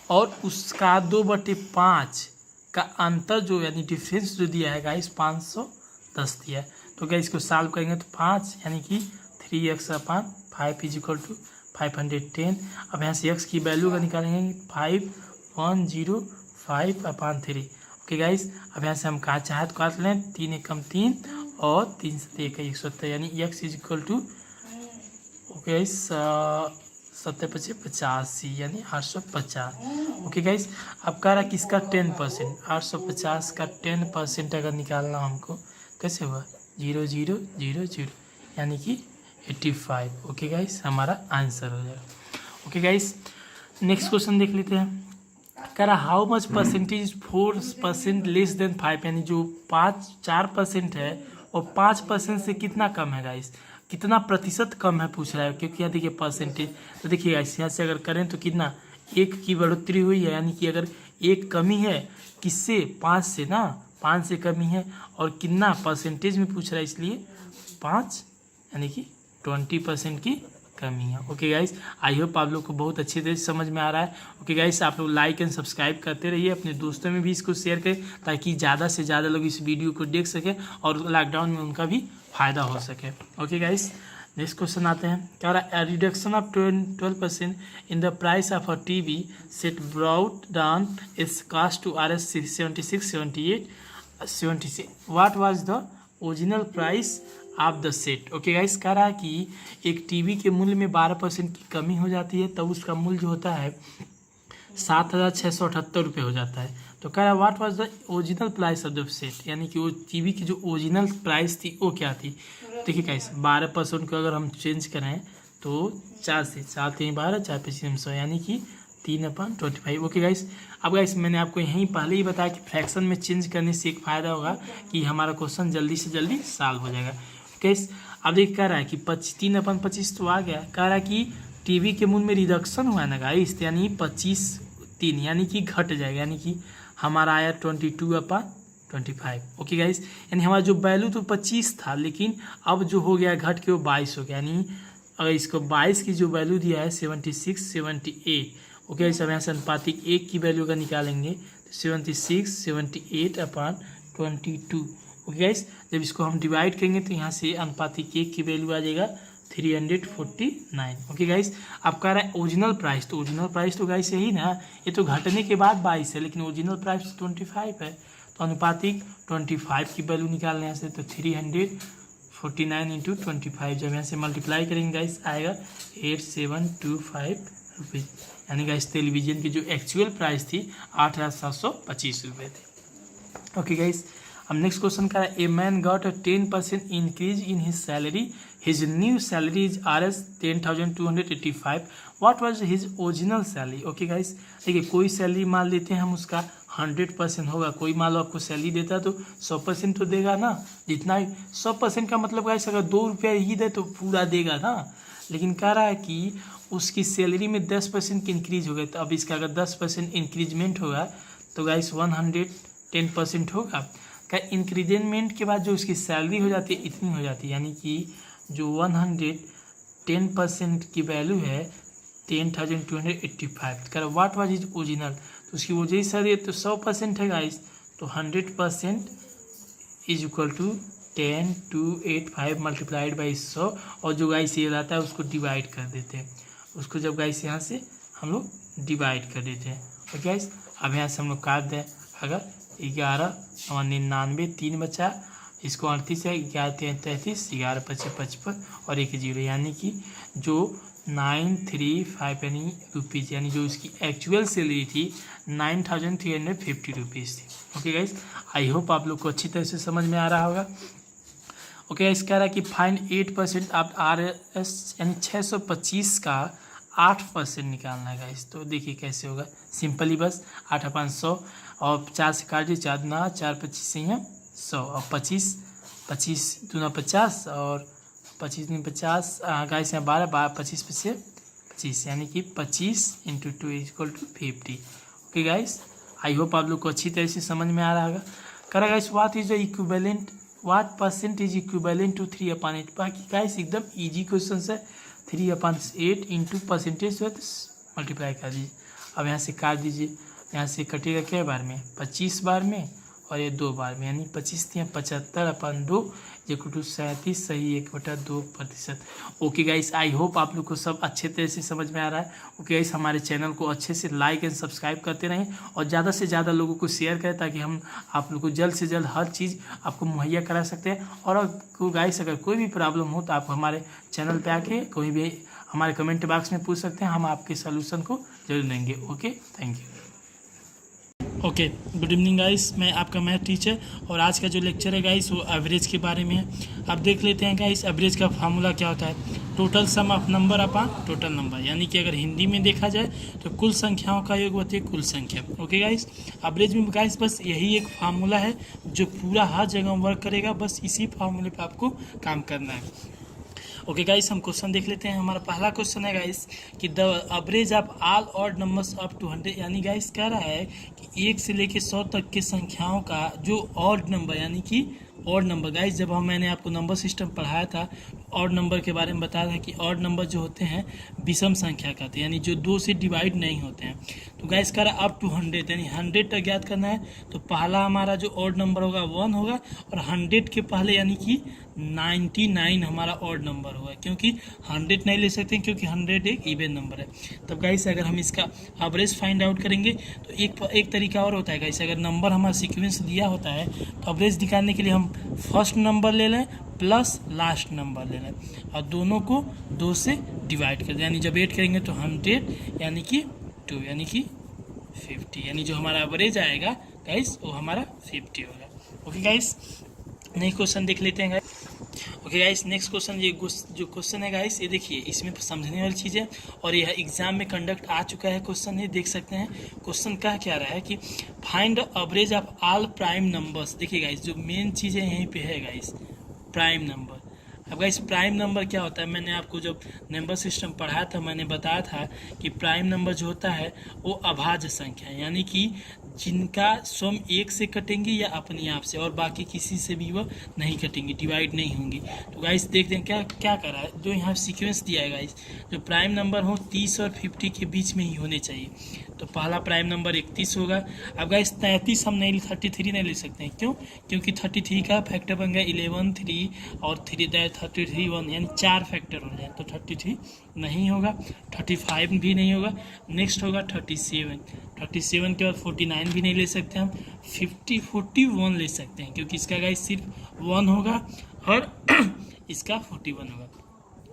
और उसका 2/5 का अंतर जो यानी डिफरेंस जो दिया है गाइस 510 दिया है। तो क्या इसको सॉल्व करेंगे तो 5 यानी कि 3x/5 इज इक्वल टू 510। अब यहाँ से x की वैल्यू का निकालेंगे 5105/3। ओके गाइस, अब यहाँ से हम काट चाहे तो काट लें, 3 × 1 = 3 और 3 × 1 = 170 यानी x is equal to okay guys 7×5 = 85 यानी 850। ओके गाइस, अब कह रहा है कि इसका 10% 850 का 10% अगर निकालना हमको कैसे हुआ 0000 यानी कि 85। ओके गाइस, हमारा आंसर हो जाएगा। ओके गाइस, नेक्स्ट क्वेश्चन देख लेते हैं। कह रहा how much percentage 4% less than 5 यानी जो 4% है और 5% से कितना कम है गाइस, कितना प्रतिशत कम है पूछ रहा है, क्योंकि यहाँ देखिए परसेंटेज। तो देखिए गाइस यहाँ से अगर करें तो कितना 1 की बढ़ोतरी हुई है यानी कि अगर 1 कमी है किससे 5 से ना, 5 से कमी है और कितना परसेंटेज में पूछ रहा है इसलिए 5 यानी कि 20% की कमी है। ओके गाइस, आई होप आप लोग को बहुत अच्छे से समझ में आ रहा है। ओके गाइस, आप लोग लाइक एंड सब्सक्राइब करते रहिए, अपने दोस्तों में भी इसको शेयर करें ताकि ज़्यादा से ज़्यादा लोग इस वीडियो को देख सकें और लॉकडाउन में उनका भी फायदा हो सके। ओके गाइस, नेक्स्ट क्वेश्चन आते हैं। क्या रहा reduction of 12% in the price of a TV set brought down its cost to Rs 76 what was the original price of the set. Okay guys, कह रहा है कि एक टीवी के मूल्य में 12% की कमी हो जाती है तब उसका मूल्य जो होता है 7,678 रुपये हो जाता है। तो कह रहा है what was the original price of the set यानी कि वो टीवी की जो ओरिजिनल प्राइस थी वो क्या थी। देखिए गाइस 12% को अगर हम चेंज करें तो 4 से 4 3 12 4 5 100 यानी कि 3/25। ओके गाइस, अब गाइस मैंने आपको यहीं पहले ही बताया कि फ्रैक्शन में चेंज करने से एक फ़ायदा होगा कि हमारा क्वेश्चन जल्दी से जल्दी सॉल्व हो जाएगा। गाइस अब देखिए कह रहा है कि 3/25 तो आ गया, कह रहा है कि टीवी के मूल्य में रिडक्शन हुआ है ना गाइस यानी 25/3 यानी कि घट जाएगा यानी कि हमारा आया 22/25। ओके गाइस, यानी हमारा जो वैल्यू तो 25 था लेकिन अब जो हो गया घट के वो 22 हो गया, यानी अगर इसको 22 की जो वैल्यू दिया है 76 78। ओके गाइस, अब यहाँ से अनुपातिक 1 की वैल्यू का निकालेंगे तो 76 78/22। ओके गाइस, जब इसको हम डिवाइड करेंगे तो यहाँ से अनुपातिक 1 की वैल्यू आ जाएगा 349। ओके गाइस, अब कह रहा है ओरिजिनल प्राइस, तो ओरिजिनल प्राइस तो गाइस यही ना, ये तो घटने के बाद 22 है लेकिन ओरिजिनल प्राइस 25 है। तो अनुपातिक 25 की वैल्यू निकालने यहाँ से तो 349 × 25 जब यहाँ से मल्टीप्लाई करेंगे गाइस आएगा 8725 रुपये यानी गाइस टेलीविजन की जो एक्चुअल प्राइस थी 8,725 रुपये थी। ओके गाइस, अब नेक्स्ट क्वेश्चन का a man got a 10% increase in his salary, his new salary is Rs 10,285, what was his original salary. Okay guys, देखिए कोई सैलरी मान लेते हैं हम उसका 100% होगा, कोई मान लो आपको सैलरी देता है तो 100% तो देगा ना, जितना 100% का मतलब गाइस अगर 2 रुपया ही दे तो पूरा देगा ना, लेकिन कह रहा है कि उसकी सैलरी में 10% की इंक्रीज हो गई, तो अब इसका अगर 10% इंक्रीजमेंट होगा तो गाइस 110% होगा। का इंक्रीमेंट के बाद जो उसकी सैलरी हो जाती है इतनी हो जाती है, यानी कि जो 110% की वैल्यू है 10,285 कर व्हाट वाज इज ओरिजिनल, तो उसकी वजह सर ये तो 100% है गाइस, तो 100% is equal to 10,285 multiplied by 100, और जो गाइस ये रहता है उसको डिवाइड कर देते हैं, उसको जब गाइस यहाँ से हम लोग डिवाइड कर देते हैं। ओके गाइस, अब यहाँ से हम लोग काट दें, अगर 11 और 99 3 बचा, इसको 38 है, 11 33, 11 25 55 और 1 0, यानी कि जो 935 यानी रुपीज़, यानी जो इसकी एक्चुअल सैलरी थी 9,350 रुपीज़ थी। ओके गाइस, आई होप आप लोग को अच्छी तरह से समझ में आ रहा होगा। ओके गाइस, कह रहा है कि फाइंड 8% आप RS यानी 625 का 8% निकालना है गाइस। तो देखिए कैसे होगा, सिंपली बस 8/100 और 50 से काट दीजिए, 4 दूना 4 25 से हैं 100 और 25 दूना 50 और 25 दूनी 50 गाइस यहाँ 12 25 से 25, यानी कि 25 × 2 = 50। ओके गाइस, आई होप आप लोग को अच्छी तरह से समझ में आ रहा होगा। करा guys what is the equivalent, what percent is equivalent to 3/8। बाकी गाइस एकदम इजी क्वेश्चन है, 3/8 इंटू परसेंटेज मल्टीप्लाई कर दीजिए। अब यहाँ से काट दीजिए, यहाँ से कटेगा क्या बार में, 25 बार में और ये 2 बार में, यानी 25 75/2 = 37 सही 1/2%। ओके गाइस, आई होप आप लोग को सब अच्छे तरह से समझ में आ रहा है। ओके गाइस, हमारे चैनल को अच्छे से लाइक एंड सब्सक्राइब करते रहें और ज़्यादा से ज़्यादा लोगों को शेयर करें, ताकि हम आप लोग को जल्द से जल्द हर चीज़ आपको मुहैया करा सकते हैं। और आपको गाइस अगर कोई भी प्रॉब्लम हो तो आप हमारे चैनल पे आके कोई भी हमारे कमेंट बॉक्स में पूछ सकते हैं, हम आपके सोल्यूशन को जरूर देंगे। Okay, thank you. Okay, good evening guys, मैं आपका मैथ टीचर, और आज का जो लेक्चर है गाइस वो एवरेज के बारे में है। अब देख लेते हैं गाइस एवरेज का फार्मूला क्या होता है, total sum of number upon total number, यानी कि अगर हिंदी में देखा जाए तो कुल संख्याओं का योग होती है कुल संख्या। ओके गाइस, एवरेज में गाइस बस यही एक फार्मूला है जो पूरा हर जगह वर्क करेगा, बस इसी फार्मूले पर आपको काम करना है। ओके गाइस, हम क्वेश्चन देख लेते हैं। हमारा पहला क्वेश्चन है गाइस कि the average of all odd numbers up to 100, यानी गाइस कह रहा है कि 1 से लेकर 100 तक के संख्याओं का जो ऑड नंबर, यानी कि ऑड नंबर गाइस, जब मैंने आपको नंबर सिस्टम पढ़ाया था ऑड नंबर के बारे में बताया था कि ऑड नंबर जो होते हैं विषम संख्या का, यानी जो 2 से डिवाइड नहीं होते हैं। तो गाइस कह रहा है अप टू 100, यानी 100 तक ज्ञात करना है। तो पहला हमारा जो ऑड नंबर होगा 1 होगा, और 100 के पहले यानी कि 99 हमारा ऑड नंबर होगा, क्योंकि 100 नहीं ले सकते क्योंकि 100 एक इवन नंबर है। तब गाइस अगर हम इसका एवरेज फाइंड आउट करेंगे तो एक तरीका और होता है गाइस, अगर नंबर हमारा सीक्वेंस दिया होता है तो एवरेज निकालने के लिए हम फर्स्ट नंबर ले लें प्लस लास्ट नंबर ले लें और दोनों को 2 से डिवाइड कर दें, यानी जब ऐड करेंगे तो 100 यानी कि 2 यानी कि 50, यानी जो हमारा एवरेज आएगा गाइस वो हमारा 50 होगा। ओके गाइस, नेक्स्ट क्वेश्चन देख लेते हैं guys. Okay guys, next question, ये जो क्वेश्चन है गाइस, ये देखिए इसमें समझने वाली चीज़ है और यह एग्जाम में कंडक्ट आ चुका है क्वेश्चन, ये देख सकते हैं। क्वेश्चन कह क्या रहा है कि find average of all prime numbers. देखिए गाइस, जो मेन चीज़ें यहीं पे है गाइस, प्राइम नंबर। अब गाइस प्राइम नंबर क्या होता है, मैंने आपको जब नंबर सिस्टम पढ़ाया था मैंने बताया था कि प्राइम नंबर जो होता है वो अभाज्य संख्या है, यानी कि जिनका सम 1 से कटेंगे या अपने आप से, और बाकी किसी से भी वह नहीं कटेंगे, डिवाइड नहीं होंगी। तो गाइस देखते हैं क्या कर रहा है, जो यहाँ सीक्वेंस दिया है गाइस, जो प्राइम नंबर हो 30 और 50 के बीच में ही होने चाहिए। तो पहला प्राइम नंबर 31 होगा। अब गाइस 33 हम नहीं, 33 नहीं ले सकते हैं, क्यों? क्योंकि 33 का फैक्टर बन गया 11 3 और 33 1, यानी 4 फैक्टर हो जाए, तो 33 नहीं होगा, 35 भी नहीं होगा। नेक्स्ट होगा 37 के बाद 49 भी नहीं ले सकते हम, 41 ले सकते हैं, क्योंकि इसका गाइस सिर्फ 1 होगा और इसका 41 होगा।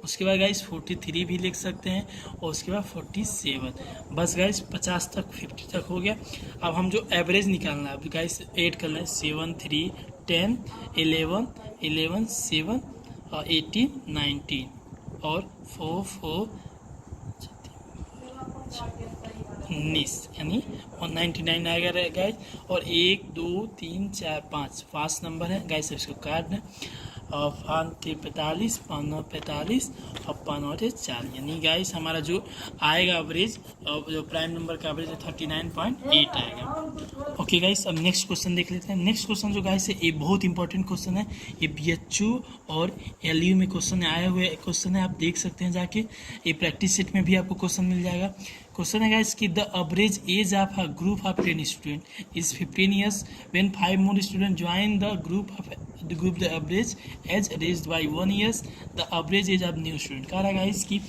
उसके बाद गाइस 43 भी लिख सकते हैं और उसके बाद 47। बस गाइस 50 तक 50 तक हो गया। अब हम जो एवरेज निकालना है, अब गाइस ऐड करना है 7 3 10 11 7 और 18 19 और 4 4 19, यानी 199 आएगा गाइस। और 1 2 3 4 5 नंबर है गाइस, इसको काट दें। और 5 × 45, 5 × 45 और 5 × 40, यानी गाइस हमारा जो आएगा एवरेज, जो प्राइम नंबर का एवरेज है 39.8 आएगा। ओके गाइस, अब नेक्स्ट क्वेश्चन देख लेते हैं। नेक्स्ट क्वेश्चन जो गाइस है ये बहुत इंपॉर्टेंट क्वेश्चन है, ये BHU और LU में क्वेश्चन आए हुए क्वेश्चन है, आप देख सकते हैं जाके, ये प्रैक्टिस सेट में भी आपको क्वेश्चन मिल जाएगा। क्वेश्चन है गाइस कि the average age of a group of 10 student is 15 years when 5 more student join the group the average age raised bye 1 year the average age of new student. कह रहा है guys कि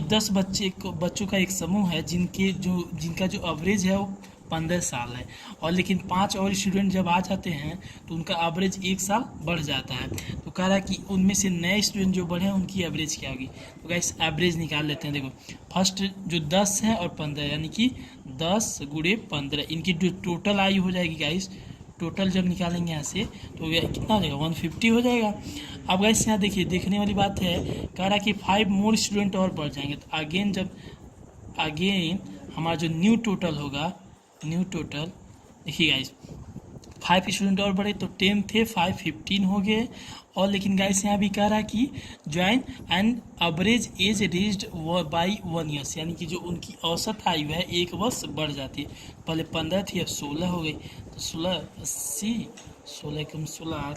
10 बच्चों का एक समूह है जिनका जो एवरेज है वो 15 साल है, और लेकिन 5 और स्टूडेंट जब आ जाते हैं तो उनका एवरेज 1 साल बढ़ जाता है। तो कह रहा है कि उनमें से नए स्टूडेंट जो बढ़े हैं उनकी एवरेज क्या होगी। तो गाइस एवरेज निकाल लेते हैं। देखो फर्स्ट जो 10 है और 15, यानी कि 10 × 15, इनकी जो टोटल आयु हो जाएगी गाइस, टोटल जब निकालेंगे यहाँ से तो कितना हो जाएगा, 150 हो जाएगा। अब गाइस यहाँ देखिए, देखने वाली बात है, कह रहा है कि 5 more स्टूडेंट और बढ़ जाएंगे। तो अगेन हमारा जो न्यू टोटल होगा, न्यू टोटल देखिए गाइस, 5 स्टूडेंट और बढ़े तो 10 थे, 5 15 हो गए। और लेकिन गाइस यहाँ भी कह रहा है कि join and average age reached by 1 year, यानी कि जो उनकी औसत आयु है 1 वर्ष बढ़ जाती है। पहले 15 थी, अब 16 हो गई, तो 16 80, 16 कम 16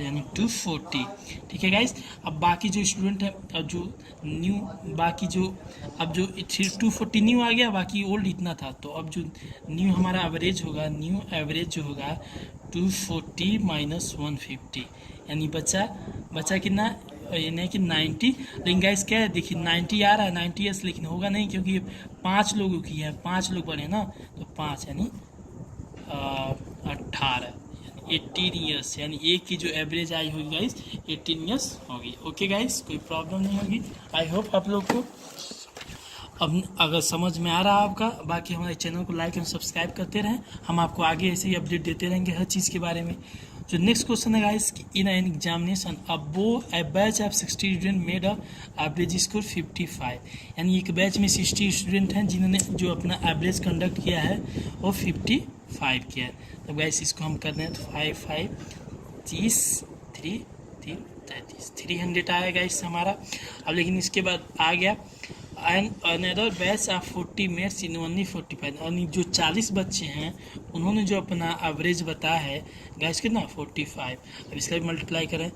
यानी 240। ठीक है गाइस, अब बाकी जो स्टूडेंट है, अब जो न्यू बाकी जो अब जो 240 न्यू आ गया, बाकी ओल्ड इतना था। तो अब जो न्यू हमारा एवरेज होगा, न्यू एवरेज जो होगा 240 माइनस 150, यानी बचा कितना, यानी कि 90। लेकिन गाइस क्या है, देखिए 90 आ रहा है, 90 यस, लेकिन होगा नहीं क्योंकि 5 लोगों की है, 5 लोग बने ना, तो 5 यानी 18, 18 ईयर्स, यानी एक की जो एवरेज आई होगी गाइस 18 ईयर्स होगी। ओके गाइस, कोई प्रॉब्लम नहीं होगी। आई होप आप लोग को अब अगर समझ में आ रहा है आपका। बाकी हमारे चैनल को लाइक एंड सब्सक्राइब करते रहें, हम आपको आगे ऐसे ही अपडेट देते रहेंगे हर चीज़ के बारे में। जो नेक्स्ट क्वेश्चन है guys, in an examination a batch of 60 student made a average score 55, यानी एक बैच में 60 स्टूडेंट हैं जिन्होंने जो अपना एवरेज कंडक्ट किया है वो 55 किया है। तो गाइस इसको हम कर रहे हैं, तो 5 5 30 3 3 33 300 आएगा इससे हमारा। अब लेकिन इसके बाद आ गया and another batch of 40 mates in only 45, यानी जो 40 बच्चे हैं उन्होंने जो अपना एवरेज बताया है गाइस कितना 45। अब इसका भी मल्टीप्लाई करें,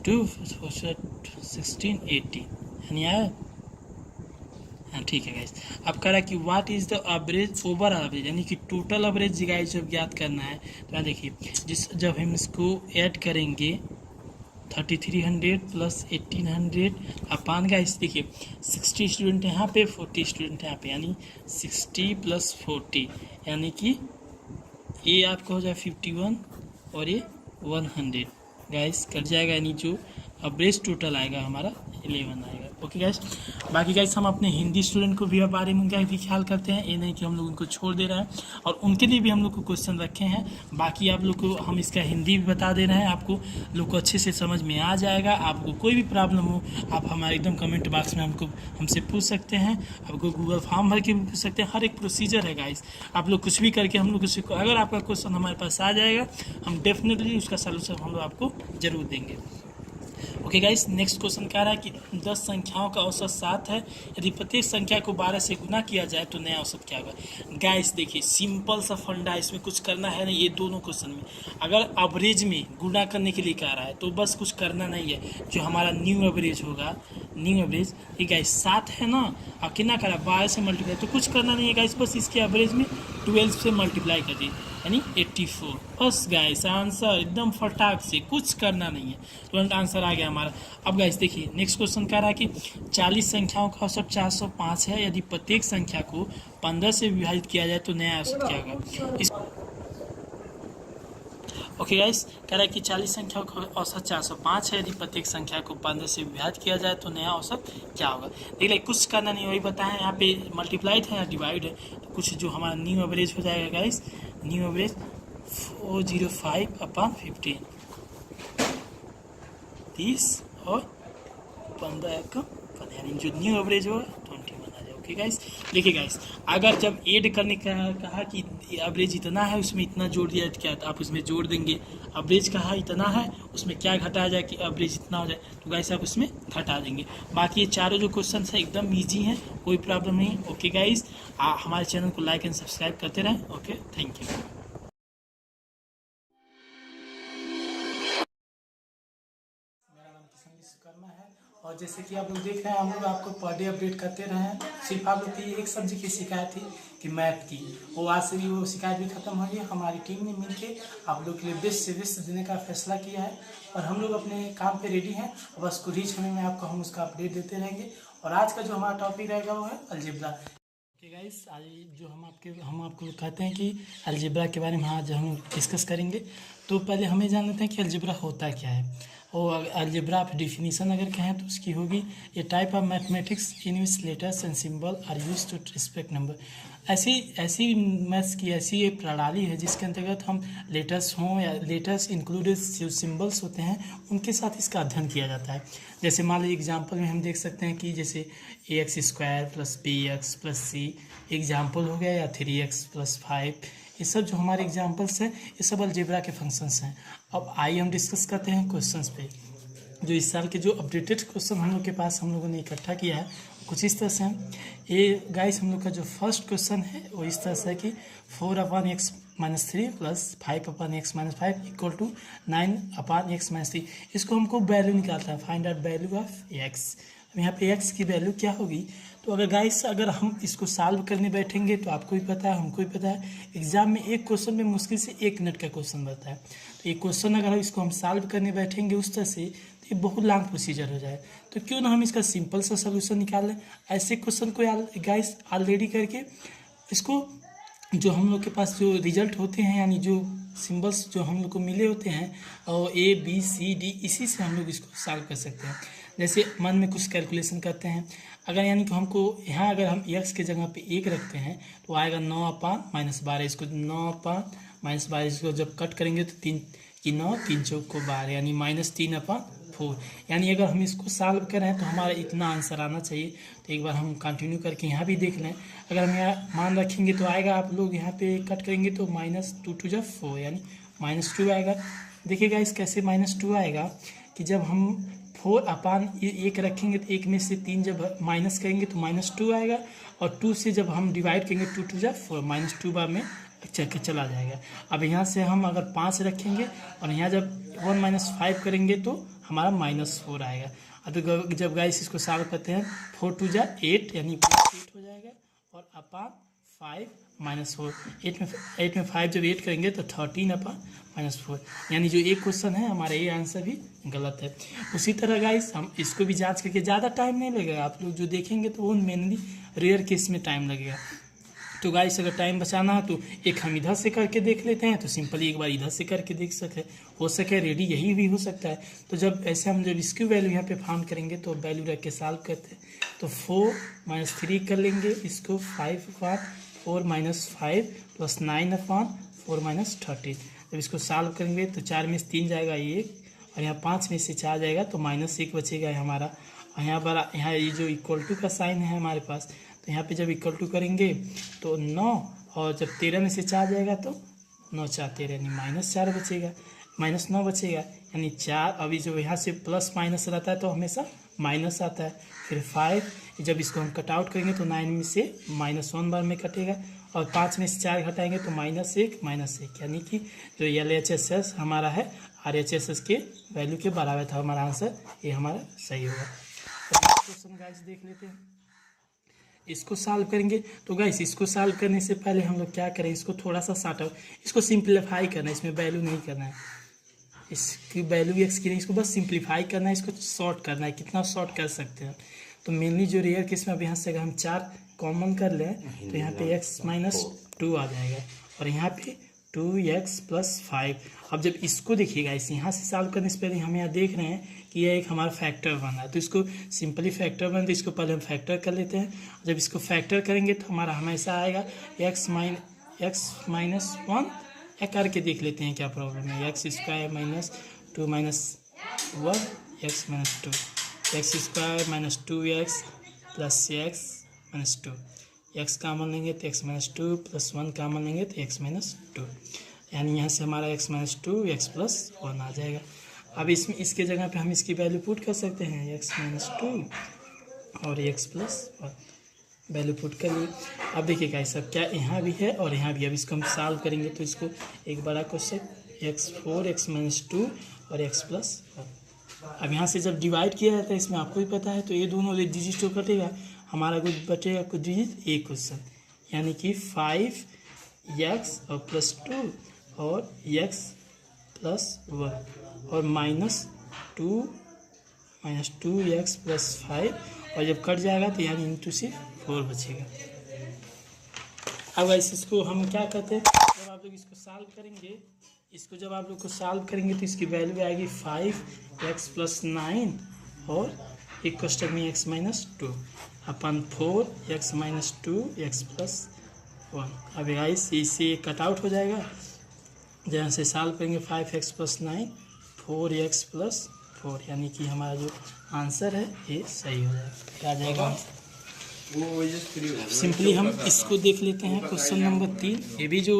2 16 80, यानी आया। हाँ ठीक है गाइस। अब कह रहा है कि what is the average over average, यानी कि टोटल एवरेज गाइस जब ज्ञात करना है तो यहाँ देखिए, जब हम इसको ऐड करेंगे 3300 प्लस 1800 अपान गाइस, देखिए 60 स्टूडेंट यहाँ पे, 40 स्टूडेंट यहाँ पे, यानी 60 प्लस 40, यानी कि ये आपको हो जाए 51 और ये 100 गाइस कट जाएगा, यानी जो एवरेज टोटल आएगा हमारा 11 आएगा। ओके गाइस, बाकी गाइस हम अपने हिंदी स्टूडेंट को भी बारे में उनका भी ख्याल करते हैं, ये नहीं कि हम लोग उनको छोड़ दे रहे हैं, और उनके लिए भी हम लोग को क्वेश्चन रखे हैं। बाकी आप लोग को हम इसका हिंदी भी बता दे रहे हैं, आपको लोग को अच्छे से समझ में आ जाएगा। आपको कोई भी प्रॉब्लम हो आप हमारे एकदम कमेंट बॉक्स में हमसे पूछ सकते हैं, आपको गूगल फॉर्म भर के भी पूछ सकते हैं। हर एक प्रोसीजर है गाइस, आप लोग कुछ भी करके हम लोग अगर आपका क्वेश्चन हमारे पास आ जाएगा हम डेफिनेटली उसका सलूशन हम लोग आपको जरूर देंगे। ओके गाइस, नेक्स्ट क्वेश्चन कह रहा है कि 10 संख्याओं का औसत 7 है, यदि प्रत्येक संख्या को 12 से गुना किया जाए तो नया औसत क्या होगा। गाइस देखिए सिंपल सा फंडा, इसमें कुछ करना है नहीं। ये दोनों क्वेश्चन में अगर एवरेज में गुना करने के लिए कह रहा है तो बस कुछ करना नहीं है। जो हमारा न्यू एवरेज होगा, न्यू एवरेज ये गाइस 7 है ना, और कितना करा 12 से मल्टीप्लाई, तो कुछ करना नहीं है गाइस, बस इसके एवरेज में 12 से मल्टीप्लाई कर दी, यानी 84। बस गाइस आंसर एकदम फटाक से, कुछ करना नहीं है, तुरंत आंसर आ गया हमारा। अब गाइस देखिए नेक्स्ट क्वेश्चन कह रहा है कि 40 संख्याओं का औसत 405 है, यदि प्रत्येक संख्या को 15 से विभाजित किया जाए तो नया औसत क्या होगा। ओके गाइस, कह रहा है कि 40 संख्याओं का औसत 405 है, यदि प्रत्येक संख्या को 15 से विभाजित किया जाए तो नया औसत क्या होगा। देखिए कुछ करना नहीं, वही बताएं, यहाँ पे मल्टीप्लाइड है या डिवाइड है, तो कुछ जो हमारा न्यू एवरेज हो जाएगा गाइस, न्यू एवरेज 405/15, 30 और 15 का 15, यानी जो न्यू एवरेज होगा 21 आ जाए। ओके गाइस, देखिए गाइस अगर जब ऐड करने का कहा कि एवरेज इतना है, उसमें इतना जोड़ दिया क्या, तो आप उसमें जोड़ देंगे। एवरेज कहा इतना है, उसमें क्या घटाया जाए कि एवरेज इतना हो जाए, तो गाइस आप उसमें घटा देंगे। बाकी ये चारों जो क्वेश्चन है एकदम ईजी हैं, कोई प्रॉब्लम नहीं। ओके गाइस, हमारे चैनल को लाइक एंड सब्सक्राइब करते रहें। Okay, thank you. करना है, और जैसे कि आप लोग देख रहे हैं, हम लोग आपको पर डे अपडेट करते रहे हैं। सिर्फ आप लोग की एक सब्जी की शिकायत थी कि मैथ की, वो आज से भी वो शिकायत भी खत्म हो गई। हमारी टीम ने मिलके आप लोग के लिए बेस्ट से बेस्ट देने का फैसला किया है, और हम लोग अपने काम पे रेडी हैं। बस को रीच होने में आपको हम उसका अपडेट देते रहेंगे। और आज का जो हमारा टॉपिक रहेगा वो है अलजेब्रा। ओके गाइस, आज जो हम आपको कहते हैं कि अलजेब्रा के बारे में आज हम डिस्कस करेंगे। तो पहले हमें जान लेते हैं कि अलजेब्रा होता क्या है। और अलजेब्रा ऑफ डिफिनीसन अगर कहें तो उसकी होगी a type of mathematics in which letters and symbol are used to respect number. ऐसी मैथ्स की ऐसी एक प्रणाली है जिसके अंतर्गत हम लेटर्स हों या लेटर्स इंक्लूडेड जो सिंबल्स होते हैं उनके साथ इसका अध्ययन किया जाता है। जैसे मान लीजिए एग्जाम्पल में हम देख सकते हैं कि जैसे ax² + bx + c एग्जाम्पल हो गया, या 3x + 5, ये सब जो हमारे एग्जाम्पल्स हैं ये सब अलजेब्रा के फंक्शंस हैं। अब आइए हम डिस्कस करते हैं क्वेश्चंस पे। जो इस साल के जो अपडेटेड क्वेश्चन हम लोग के पास हम लोगों ने इकट्ठा किया है कुछ इस तरह से हैं। ये गाइस हम लोग का जो फर्स्ट क्वेश्चन है वो इस तरह से है कि 4/x - 3 + 5/x - 5 = 9/x - 3। इसको हमको वैल्यू निकालना है, find out value of x। यहाँ पे x की वैल्यू क्या होगी। तो अगर हम इसको सॉल्व करने बैठेंगे तो आपको भी पता है, हमको भी पता है, एग्जाम में एक क्वेश्चन में मुश्किल से 1 मिनट का क्वेश्चन बनता है। तो ये क्वेश्चन अगर इसको हम सॉल्व करने बैठेंगे उस तरह से तो ये बहुत लॉन्ग प्रोसीजर हो जाए। तो क्यों ना हम इसका सिंपल सा सोल्यूशन निकाल लें। ऐसे क्वेश्चन को गाइस ऑलरेडी करके इसको जो हम लोग के पास जो रिजल्ट होते हैं, यानी जो सिंबल्स जो हम लोग को मिले होते हैं और A B C D, इसी से हम लोग इसको सॉल्व कर सकते हैं। जैसे मन में कुछ कैलकुलेशन करते हैं, अगर यानी कि हमको यहाँ अगर हम x के जगह पे 1 रखते हैं तो आएगा 9/-12। इसको 9/-12 इसको जब कट करेंगे तो 3 की 9, 3 चौक को 12, यानी -3/4। यानी अगर हम इसको सॉल्व करें तो हमारा इतना आंसर आना चाहिए। तो एक बार हम कंटिन्यू करके यहाँ भी देख लें। अगर हम यहाँ मान रखेंगे तो आएगा, आप लोग यहाँ पे कट करेंगे तो -2 × 4 यानी -2 आएगा। देखिएगा इस कैसे -2 आएगा कि जब हम 4/1 रखेंगे तो 1 में से 3 जब माइनस करेंगे तो -2 आएगा, और 2 से जब हम डिवाइड करेंगे 2 × 4 -2 बार में चला जाएगा। अब यहाँ से हम अगर 5 रखेंगे और यहाँ जब 1 - 5 करेंगे तो हमारा -4 आएगा। तो जब गाइस इसको सॉल्व करते हैं 4 × 2 = 8 यानी 8 हो जाएगा, और अपान 5 - 4, 8 में 5 जब 8 करेंगे तो 13/-4, यानी जो एक क्वेश्चन है हमारा ये आंसर भी गलत है। उसी तरह गाइस हम इसको भी जांच करके, ज़्यादा टाइम नहीं लगेगा, आप लोग जो देखेंगे तो वो मेनली रेयर केस में टाइम लगेगा। तो गाइस अगर टाइम बचाना है तो एक हम इधर से करके देख लेते हैं, तो सिंपली एक बार इधर से करके देख सकते हैं, हो सके रेडी यही भी हो सकता है। तो जब ऐसे हम जब इसकी वैल्यू यहाँ पे फाउंड करेंगे तो वैल्यू रख के सॉल्व करते हैं, तो 4 - 3 कर लेंगे इसको 5/4 - 5 + 9/4 - 13। जब इसको सॉल्व करेंगे तो 4 में से 3 जाएगा 1, और यहाँ 5 में से 4 जाएगा तो -1 बचेगा हमारा। और यहाँ ये जो इक्वल टू का साइन है हमारे पास, तो यहाँ पे जब इक्वल टू करेंगे तो 9, और जब 13 में से 4 जाएगा तो 9 × 4 = 13, यानी -4 बचेगा, -9 बचेगा, यानी 4। अभी जब यहाँ से प्लस माइनस रहता है तो हमेशा माइनस आता है। फिर 5, जब इसको हम कट आउट करेंगे तो 9 में से -1 बार में कटेगा, और 5 में से 4 घटाएंगे तो -1, यानी कि जो LHS हमारा है RHS के वैल्यू के बराबर था हमारा आंसर, ये हमारा सही होगा। तो क्वेश्चन गाइस देख लेते हैं, इसको सॉल्व करेंगे। तो गाइस इसको सॉल्व करने से पहले हम लोग क्या करें, इसको थोड़ा सा शॉर्ट आउट, इसको सिंप्लीफाई करना है, इसमें वैल्यू नहीं करना है, इसकी वैल्यू x की नहीं, इसको बस सिंप्लीफाई करना है, इसको शॉर्ट करना है, कितना शॉर्ट कर सकते हैं। तो मेनली जो रेयर केस में अब यहाँ से अगर हम 4 कॉमन कर लें तो यहाँ पे x - 2 आ जाएगा, और यहाँ पे 2x + 5। अब जब इसको देखिएगा, इस यहाँ से सॉल्व करने से पहले हम यहाँ देख रहे हैं कि यह एक हमारा फैक्टर बना है, तो इसको सिंपली फैक्टर बना, तो इसको पहले हम फैक्टर कर लेते हैं। जब इसको फैक्टर करेंगे तो हमारा हमेशा आएगा x - 1। करके देख लेते हैं क्या प्रॉब्लम है। x² - 2 - 1 x - 2 x² - 2x + x - 2 x common लेंगे तो x minus two plus one common लेंगे तो एक्स माइनस टू, यानी यहाँ से हमारा x minus two x plus one आ जाएगा। अब इसमें इसके जगह पे हम इसकी वैल्यू पुट कर सकते हैं, एक्स माइनस टू और x plus one value put कर लिए। अब देखिए गाइस सब क्या यहाँ भी है और यहाँ भी। अब इसको हम सॉल्व करेंगे तो इसको एक बड़ा question x four x minus to और एक्स प्लस वन। अब यहाँ से जब डिवाइड किया जाता है इसमें आपको भी पता है, तो ये दोनों डिजिट तो कटेगा, हमारा कुछ बचेगा कुछ डिजिट एक क्वेश्चन, यानी कि 5x और प्लस टू और x प्लस वन और माइनस टू एक्स प्लस 5, और जब कट जाएगा तो यानी इंटू से 4 बचेगा। अब ऐसे इसको हम क्या कहते हैं, जब आप लोग इसको सॉल्व करेंगे, जब आप लोग को सॉल्व करेंगे तो इसकी वैल्यू आएगी 5x प्लस 9 और एक कोष्टक में x माइनस टू अपन 4x minus two x plus one. अब गाइस इसे कट आउट हो जाएगा, जहाँ से सॉल्व करेंगे 5x प्लस 9 4x प्लस 4, यानी कि हमारा जो आंसर है ये सही हो जाएगा, क्या आ जाएगा आंसर। सिंपली हम इसको देख लेते हैं क्वेश्चन नंबर 3। ये भी जो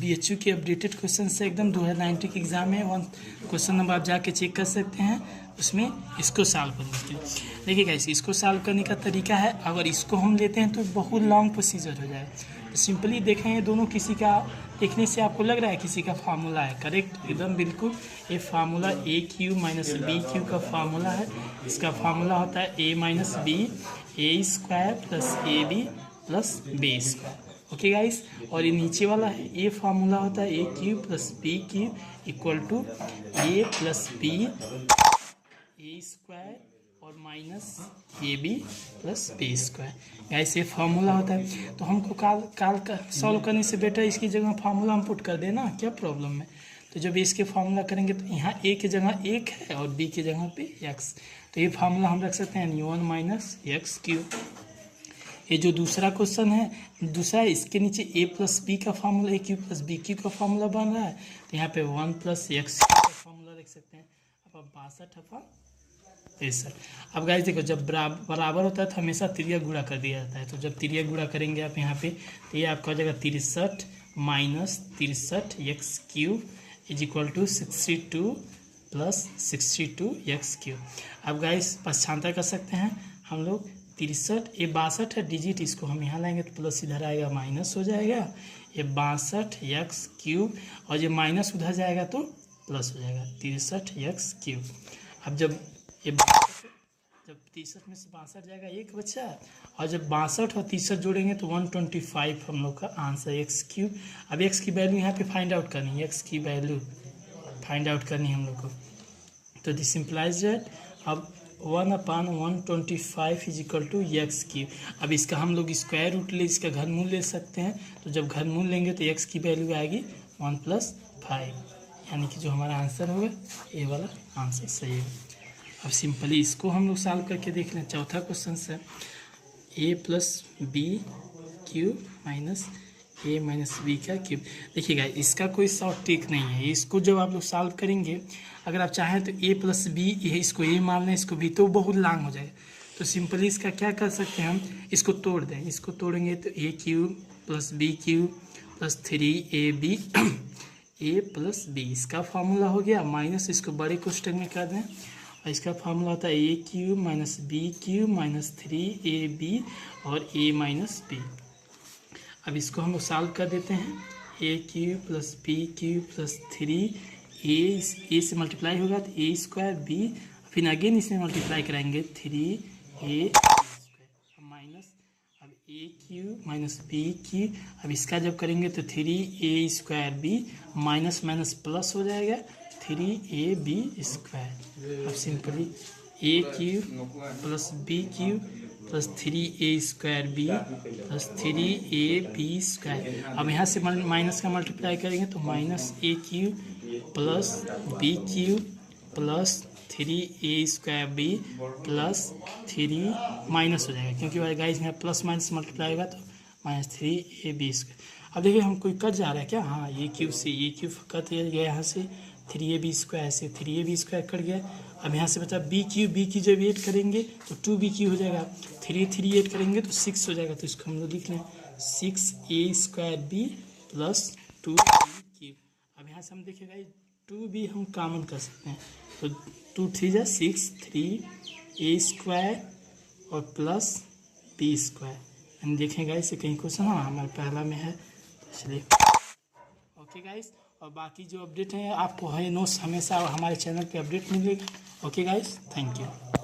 BHU के अपडेटेड क्वेश्चन है एकदम 2019 के एग्जाम में, वन क्वेश्चन नंबर आप जाके चेक कर सकते हैं, उसमें इसको सॉल्व करने के लिए। देखिए गाइस इसको सॉल्व करने का तरीका है, अगर इसको हम लेते हैं तो बहुत लॉन्ग प्रोसीजर हो जाए। तो सिंपली देखें ये दोनों किसी का देखने से आपको लग रहा है किसी का फार्मूला है, करेक्ट एकदम बिल्कुल। ये formula A cube minus B cube का फार्मूला है, इसका फार्मूला होता है A minus B A square plus A B plus B square. Okay guys, और ये नीचे वाला है ये फार्मूला होता है A cube plus B cube equal to A plus B A square और minus A B plus B square. Guys ये फार्मूला होता है, तो हमको काल का सॉल्व करने से बेटर इसकी जगह फार्मूला हम पुट कर देना, क्या प्रॉब्लम है। तो जब इसके फार्मूला करेंगे तो यहाँ ए की जगह एक है और बी की जगह पे एक्स, तो ये फार्मूला हम रख सकते हैं वन माइनस एक्स क्यूब। ये जो दूसरा क्वेश्चन है दूसरा है, इसके नीचे ए प्लस बी का फार्मूला ए क्यूब प्लस बी क्यूब का फार्मूला बन रहा है, तो यहाँ पे 1 प्लस एक्स का फार्मूला रख सकते हैं। अब 62 अपॉन 63। अब गाइस देखो जब बराबर होता है तो हमेशा तिरिया गुणा कर दिया जाता है, तो जब तिरिया गुणा करेंगे आप यहाँ पे तो ये आपका हो जाएगा 63 minus 63 x cube is equal to 62 plus 62 x cube. अब गाइस पक्षांतर कर सकते हैं हम लोग, 63 ये 62 है डिजिट, इसको हम यहाँ लाएंगे तो प्लस इधर आएगा माइनस हो जाएगा, ये 62 एक्स क्यूब और ये माइनस उधर जाएगा तो प्लस हो जाएगा 63 एक्स क्यूब। अब जब ये 63 में से 62 जाएगा एक बच्चा, और जब 62 और 63 जोड़ेंगे तो 125 हम लोग का आंसर एक्स क्यूब। अब एक्स की वैल्यू यहाँ पे फाइंड आउट करनी है, एक्स की वैल्यू फाइंड आउट करनी है हम लोग को, तो दिस इम्प्लाइज दैट अब 1/125 is equal to x cube. अब इसका हम लोग स्क्वायर रूट ले इसका घनमूल ले सकते हैं, तो जब घनमूल लेंगे तो एक्स की वैल्यू आएगी 1 + 5, यानी कि जो हमारा आंसर होगा ये वाला आंसर सही है। अब सिंपली इसको हम लोग सॉल्व करके देख लें। चौथा क्वेश्चन है ए प्लस बी क्यूब माइनस ए माइनस बी का क्यूब। देखिएगा इसका कोई शॉर्ट ट्रिक नहीं है, इसको जब आप लोग सॉल्व करेंगे अगर आप चाहें तो ए प्लस बी इसको ए मान लें, इसको भी तो बहुत लॉन्ग हो जाएगा। तो सिंपली इसका क्या कर सकते हैं हम, इसको तोड़ दें, इसको तोड़ेंगे तो A cube plus B cube plus 3ab A plus B, इसका फार्मूला हो गया, माइनस इसको बड़े कोष्टक में कर दें और इसका फार्मूला होता है A cube minus B cube minus 3ab और ए माइनस बी। अब इसको हम लोग सॉल्व कर देते हैं, A cube plus B cube plus 3a से मल्टीप्लाई होगा तो ए स्क्वायर बी, फिर अगेन इसमें मल्टीप्लाई कराएंगे 3a माइनस अब A cube minus B cube. अब इसका जब करेंगे तो 3a square B minus minus plus हो जाएगा 3ab स्क्वायर। अब simply A cube plus B cube plus 3a square B plus 3ab square. अब यहाँ से माइनस का मल्टीप्लाई करेंगे तो माइनस ए cube plus B cube plus 3a square B plus 3 minus हो जाएगा, क्योंकि गाइस में प्लस माइनस मल्टीप्लाई होगा तो माइनस 3ab स्क्वायर। अब देखिए हम कोई कट जा रहा है क्या, हाँ ए क्यूब से ए क्यूब कट गया यहाँ से, 3ab² ऐसे 3ab² कट गया। अब यहाँ से बचा b³ जब ऐड करेंगे तो 2b³ हो जाएगा, 3 ऐड करेंगे तो 6 हो जाएगा। तो इसको हम लोग लिख लें 6a² प्लस 2b³। अब यहाँ से हम देखेगा 2b हम कॉमन कर सकते हैं, तो 2 3 जा 6, 3a² और प्लस b²। हम देखेंगे इसे कहीं क्वेश्चन, हाँ हमारे पहला में है, इसलिए ओके गाइस। और बाकी जो अपडेट है आपको है नोट्स हमेशा हमारे चैनल पे अपडेट मिलेगा। Okay guys, thank you.